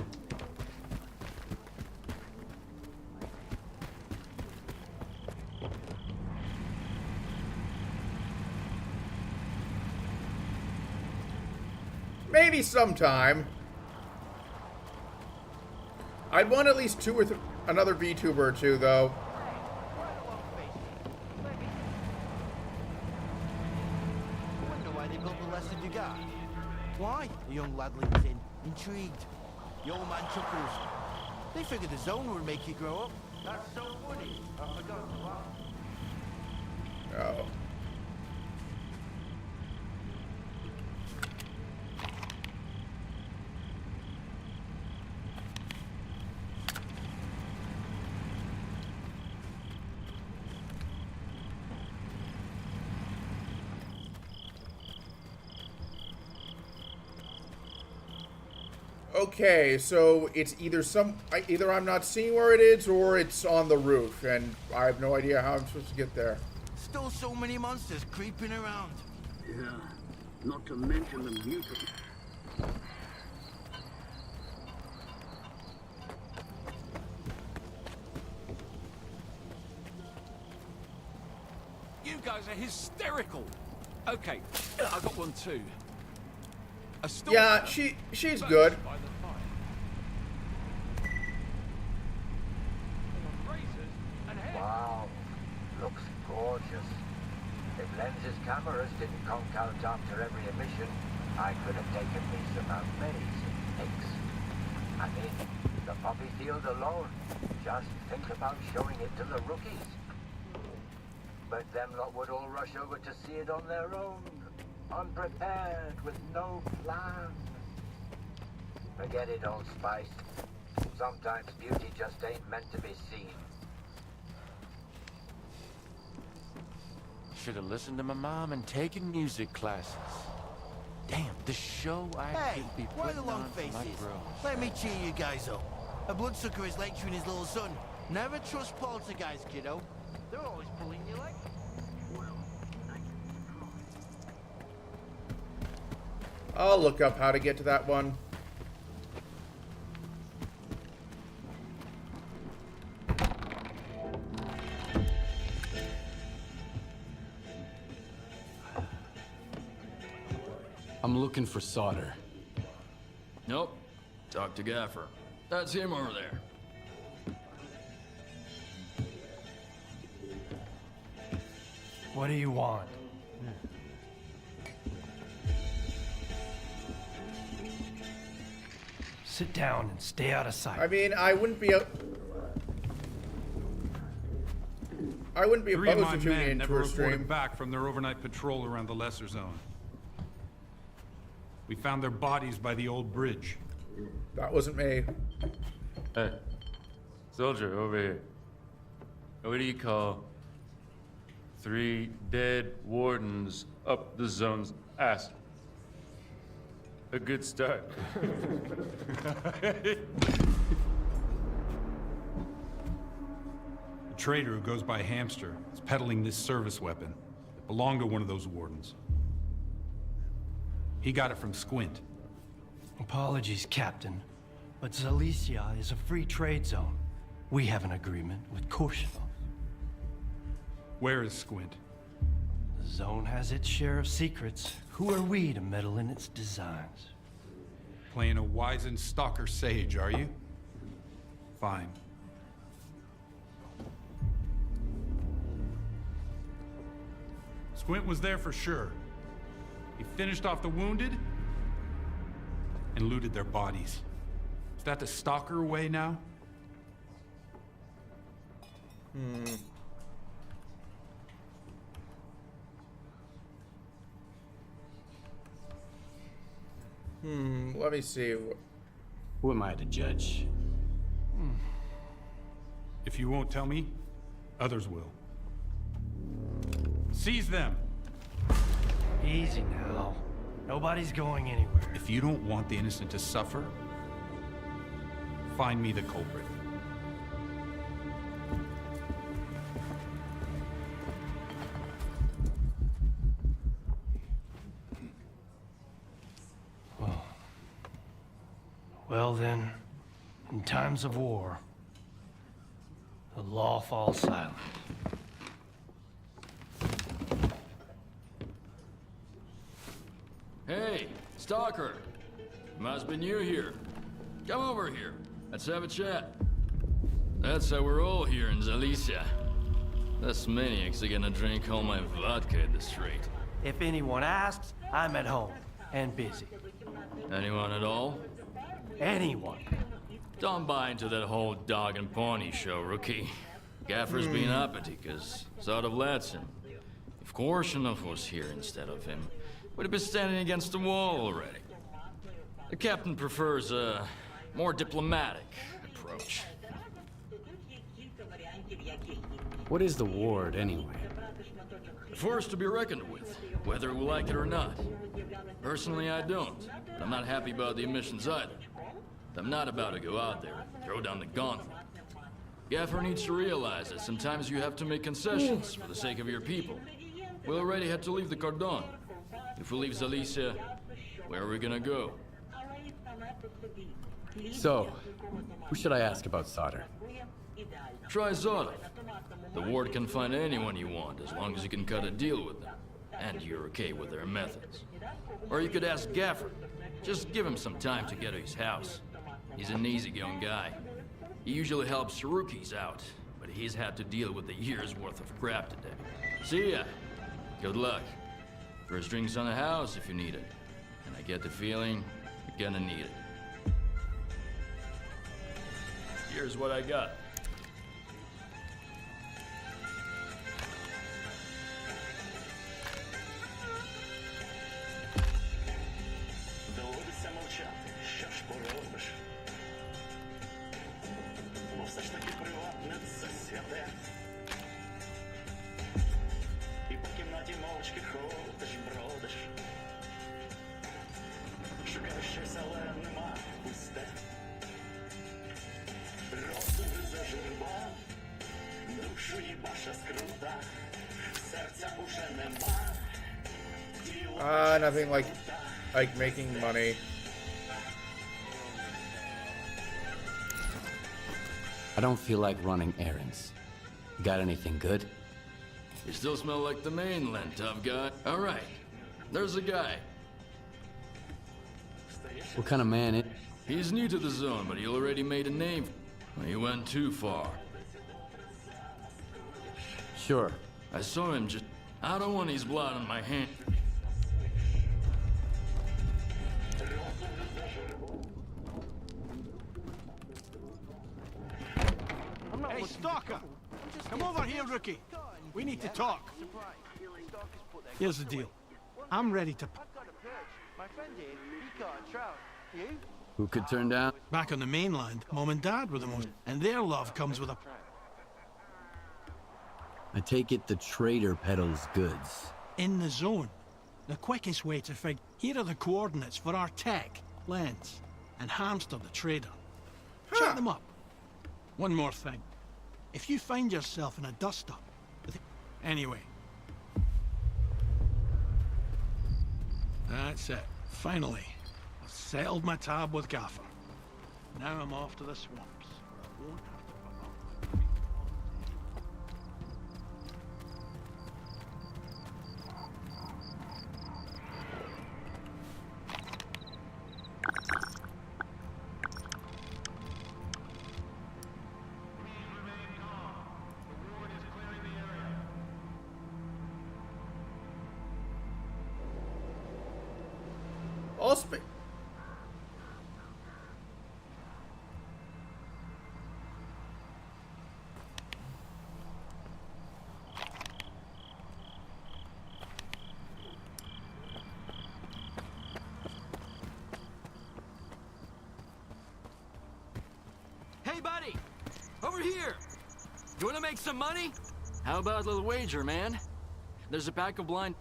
Maybe sometime. I'd want at least another VTuber or two, though. I wonder why they built the lesson you got. Why? The young lad leans in, intrigued. The old man chuckles. They figured the zone would make you grow up. That's so funny. I forgot to ask. Oh. Okay, so it's either I'm not seeing where it is or it's on the roof, and I have no idea how I'm supposed to get there. Still so many monsters creeping around. Yeah, not to mention the mutants. You guys are hysterical. Okay, I got one too. Yeah, she's good. Wow, looks gorgeous. If Lens's cameras didn't conk out after every emission, I could have taken me some amazing pics. I mean, the poppy field alone. Just think about showing it to the rookies. But them lot would all rush over to see it on their own. Unprepared, with no plan. Forget it, Old Spice. Sometimes beauty just ain't meant to be seen. Should have listened to my mom and taken music classes. Damn, the show I Hey, could be why putting the long on for my faces? bros. Let me cheer you guys up. A bloodsucker is lecturing his little son. Never trust poltergeist, kiddo. They're always pulling your leg. I'll look up how to get to that one. I'm looking for solder. Nope. Talk to Gaffer. That's him over there. What do you want? Sit down and stay out of sight. I mean, I wouldn't be opposed to tuning into never a stream. reported back from their overnight patrol around the lesser zone. We found their bodies by the old bridge. That wasn't me. Hey, soldier, over here. What do you call 3 dead wardens up the zone's ass? A good start. A trader who goes by Hamster is peddling this service weapon that belonged to one of those wardens. He got it from Squint. Apologies, Captain, but Zalicia is a free trade zone. We have an agreement with Chornobyl. Where is Squint? The zone has its share of secrets. Who are we to meddle in its designs? Playing a wizened stalker sage, are you? Fine. Squint was there for sure. He finished off the wounded and looted their bodies. Is that the stalker way now? Let me see. Who am I to judge? If you won't tell me, others will. Seize them! Easy now. Nobody's going anywhere. If you don't want the innocent to suffer, find me the culprit. Well then, in times of war, the law falls silent. Hey, Stalker. Must be new here. Come over here. Let's have a chat. That's how we're all here in Zalicia. This maniacs are gonna drink all my vodka at the street. If anyone asks, I'm at home and busy. Anyone at all? Anyone. Don't buy into that whole dog and pony show, rookie. Gaffer's been uppity, cause sort of lets him. If Korshunov was here instead of him, we'd have been standing against the wall already. The captain prefers a more diplomatic approach. What is the ward, anyway? A force to be reckoned with, whether we like it or not. Personally, I don't, but I'm not happy about the emissions either. I'm not about to go out there and throw down the gauntlet. Gaffer needs to realize that sometimes you have to make concessions for the sake of your people. We already had to leave the Cordon. If we leave Zalicia, where are we gonna go? So, who should I ask about solder? Try Zodov. The ward can find anyone you want as long as you can cut a deal with them. And you're okay with their methods. Or you could ask Gaffer. Just give him some time to get to his house. He's an easygoing guy. He usually helps rookies out, but he's had to deal with a year's worth of crap today. See ya. Good luck. First drinks on the house if you need it. And I get the feeling you're gonna need it. Here's what I got. Доводиться мовчати, що ж поробиш? Бо все ж таки приватне це святе. І по кімнаті мовчки ходиш, бродиш. Шукаєш щось, але нема, пусте. Розум за журба, душу їбаша скрута. Серця уже нема. Nothing like like making money. I don't feel like running errands. You got anything good? You still smell like the mainland, tough guy. All right, there's a guy. What kind of man it? He's new to the zone, but he already made a name. He went too far. Sure. I saw him just... I don't want his blood on my hand. Hey, Stalker! Come over here, rookie. We need to talk. Here's the deal. I'm ready to... My friend here, he caught a trout. You? Who could turn down? Back on the mainland, Mom and Dad were the most... And their love comes with a... I take it the trader peddles goods. In the zone. The quickest way to figure... Here are the coordinates for our tech, Lens, and Hamster the trader. Check them up. One more thing. If you find yourself in a dust-up... Anyway. That's it. Finally. I've settled my tab with Gaffer. Now I'm off to the swamps. I won't have to... Hey, buddy! Over here! You wanna make some money? How about a little wager, man? There's a pack of blind...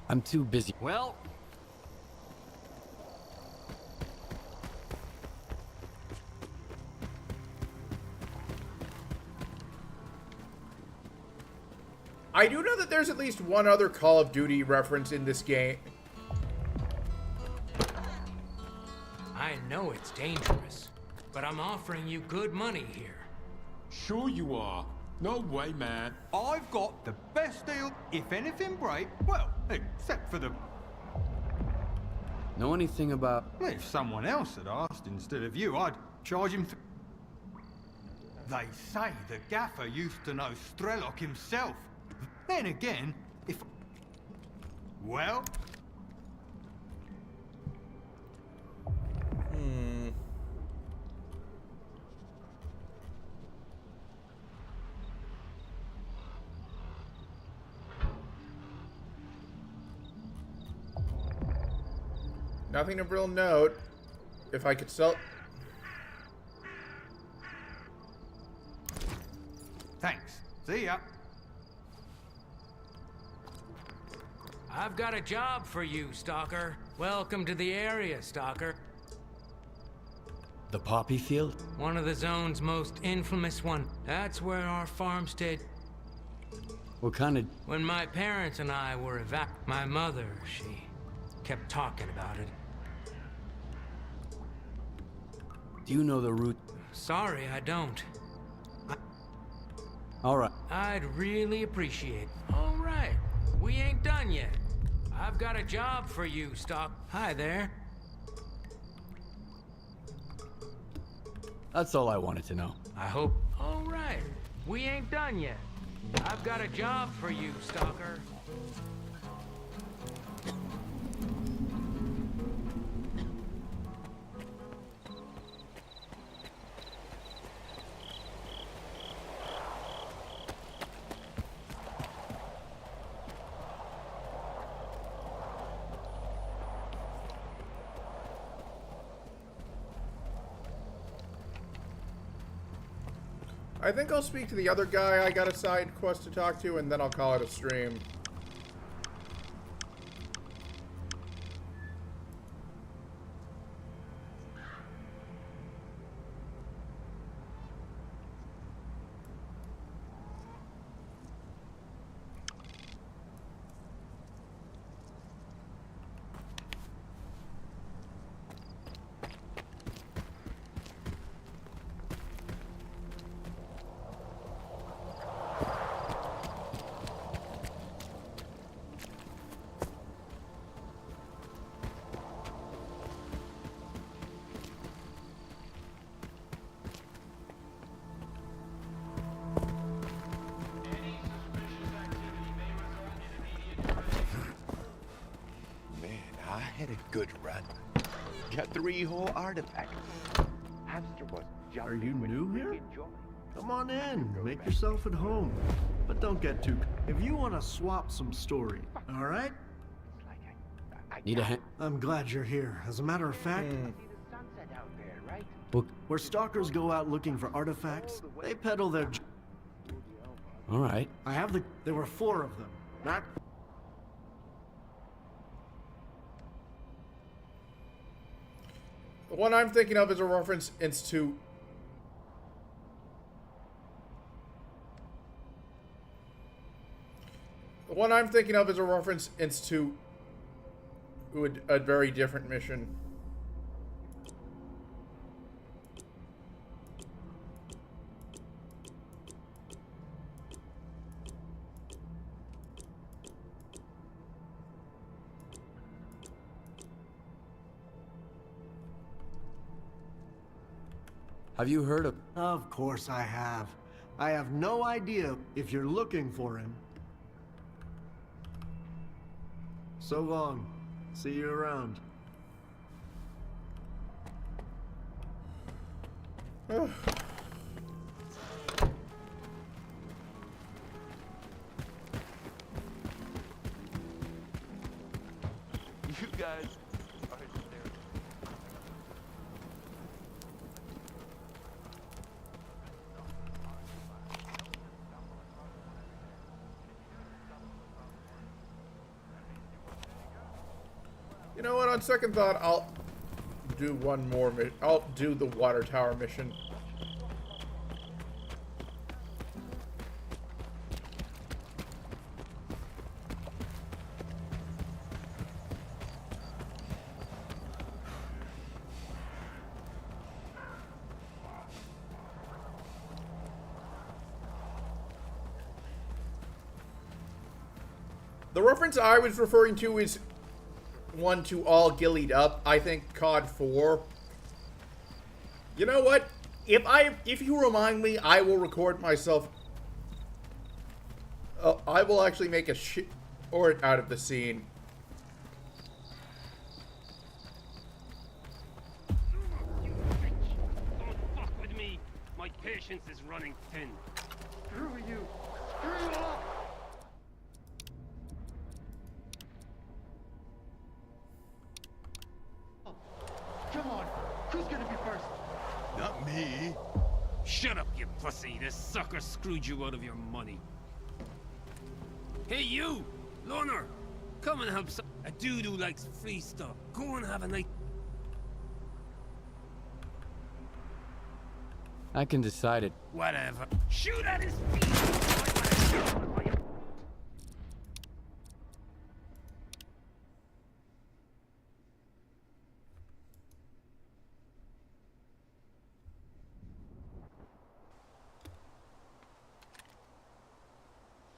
I'm too busy. Well... I do know that there's at least one other Call of Duty reference in this game. I know it's dangerous, but I'm offering you good money here. Sure you are. No way, man. I've got the best deal. If anything break, well, except for the... Know anything about... If someone else had asked instead of you, I'd charge him for... They say the gaffer used to know S.T.A.L.K.E.R himself. Then again, if... Well... Nothing of real note. If I could sell... Thanks. See ya. I've got a job for you, Stalker. Welcome to the area, Stalker. The poppy field? One of the zone's most infamous one. That's where our farmstead... What kind of... When my parents and I were my mother, she kept talking about it. Do you know the route? Sorry, I don't. All right. I'd really appreciate... All right. We ain't done yet. I've got a job for you, Hi there. That's all I wanted to know. I hope... All right. We ain't done yet. I've got a job for you, Stalker. I think I'll speak to the other guy I got a side quest to talk to, and then I'll call it a stream. had a good run. Got 3 whole artifacts. Hamster was Are you new here? Come on in, make yourself at home. But don't get too... If you want to swap some story, all right? Need a hand? I'm glad you're here. As a matter of fact, where stalkers go out looking for artifacts, they peddle their... All right. I have the... There were 4 of them. Not... The one I'm thinking of is a reference to... The one I'm thinking of is a reference to a very different mission. Have you heard of... Of course I have. I have no idea if you're looking for him. So long. See you around. You guys are hysterical. You know what? On second thought, I'll do one more. I'll do the water tower mission. The reference I was referring to is one to all gillied up. I think COD 4. You know what? If you remind me, I will record myself. I will actually make a shit or out of the scene. Don't fuck with me. My patience is running thin. Screw you. Screw you up. Come on, who's gonna be first? Not me. Shut up, you pussy. This sucker screwed you out of your money. Hey, you! Loner! Come and help some... A dude who likes free stuff. Go and have a night... I can decide it. Whatever. Shoot at his feet!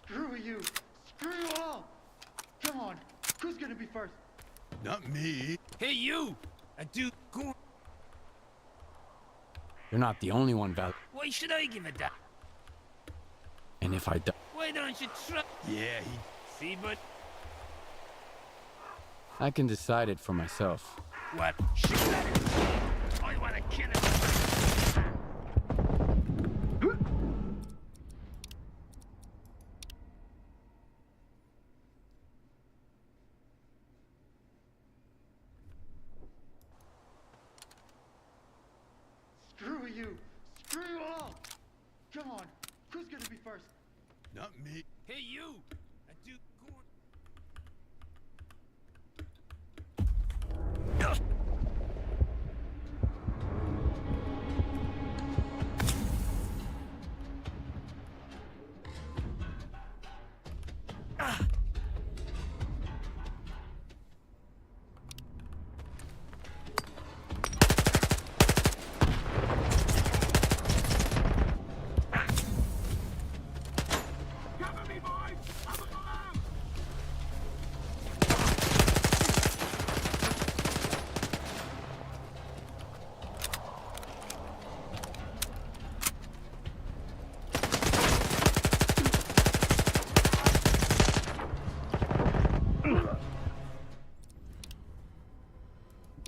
Screw you. Screw you all. Come on, who's gonna be first? Not me. Hey, you! A dude... Go... You're not the only one, Val. Why should I give a damn? And if I die... Why don't you try... Yeah, See, but... I can decide it for myself. What? Shoot at him! I wanna kill him! Screw you. Screw you all. Come on, who's gonna be first? Not me. Hey, you! A dude... Go on... Cover me!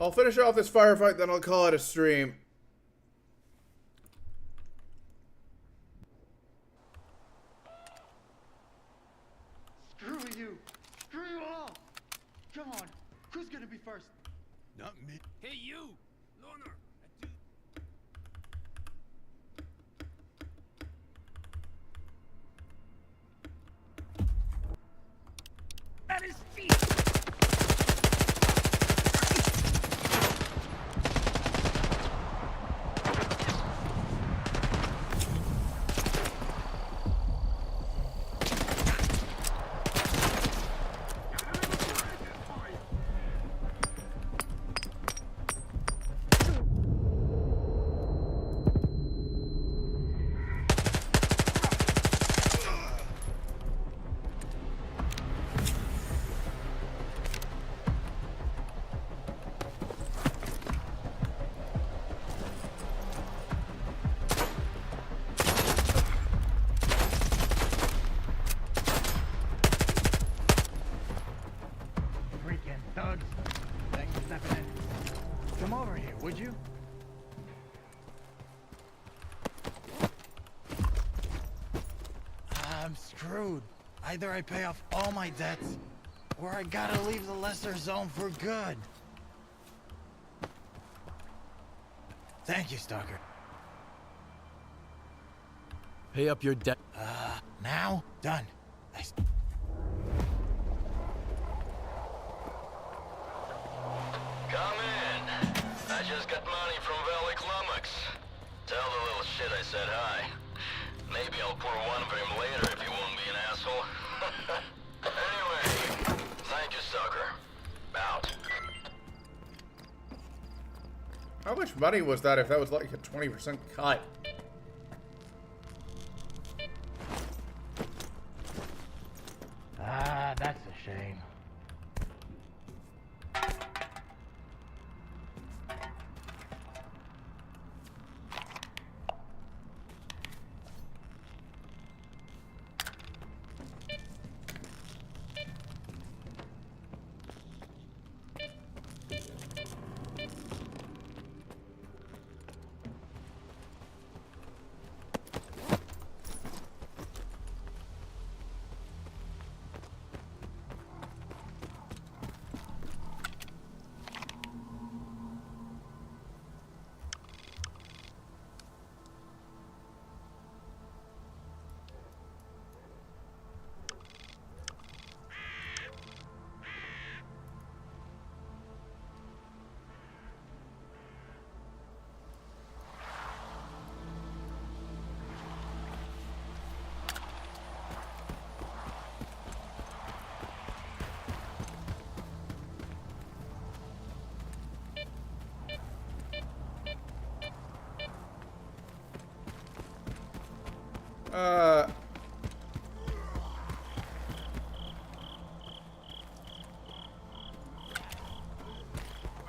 I'll finish off this firefight, then I'll call it a stream. Screw you! Screw you all! Come on, who's gonna be first? Not me. Hey, you! Loner! At his feet! Freaking thugs. Thanks for stepping in. Come over here, would you? I'm screwed. Either I pay off all my debts, or I gotta leave the lesser zone for good. Thank you, Stalker. Pay up your debt. Now? Done. Come in. I just got money from Valley Climax. Tell the little shit I said hi. Maybe I'll pour one for him later if he won't be an asshole. Anyway, thank you, Stalker. Out. How much money was that if that was like a 20% cut? Ah, that's a shame.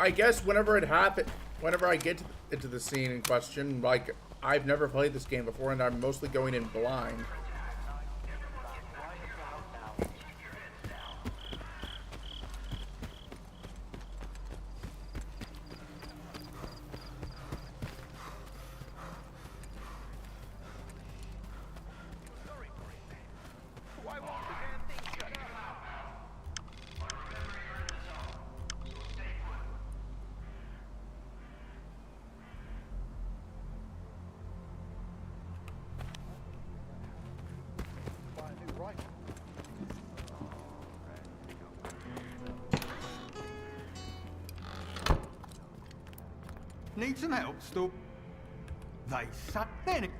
I guess whenever it happens, whenever I get into the scene in question, like, I've never played this game before and I'm mostly going in blind. Need some help, Stop? They suck in it.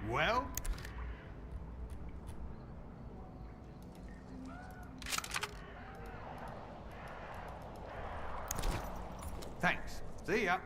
Well? Thanks. See ya.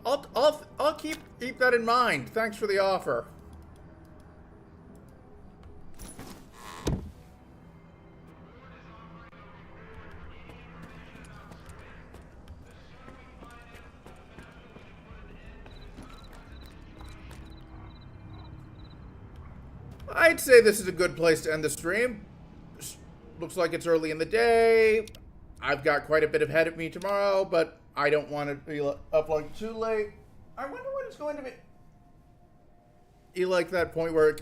I'll keep that in mind. Thanks for the offer. I'd say this is a good place to end the stream. Looks like it's early in the day. I've got quite a bit ahead of me tomorrow, but I don't want to be up like too late. I wonder what it's going to be. You like that point where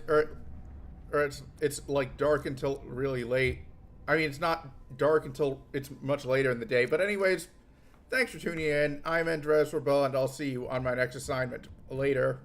it's like dark until really late. I mean, it's not dark until it's much later in the day. But anyways, thanks for tuning in. I'm Andres Rebel, and I'll see you on my next assignment later.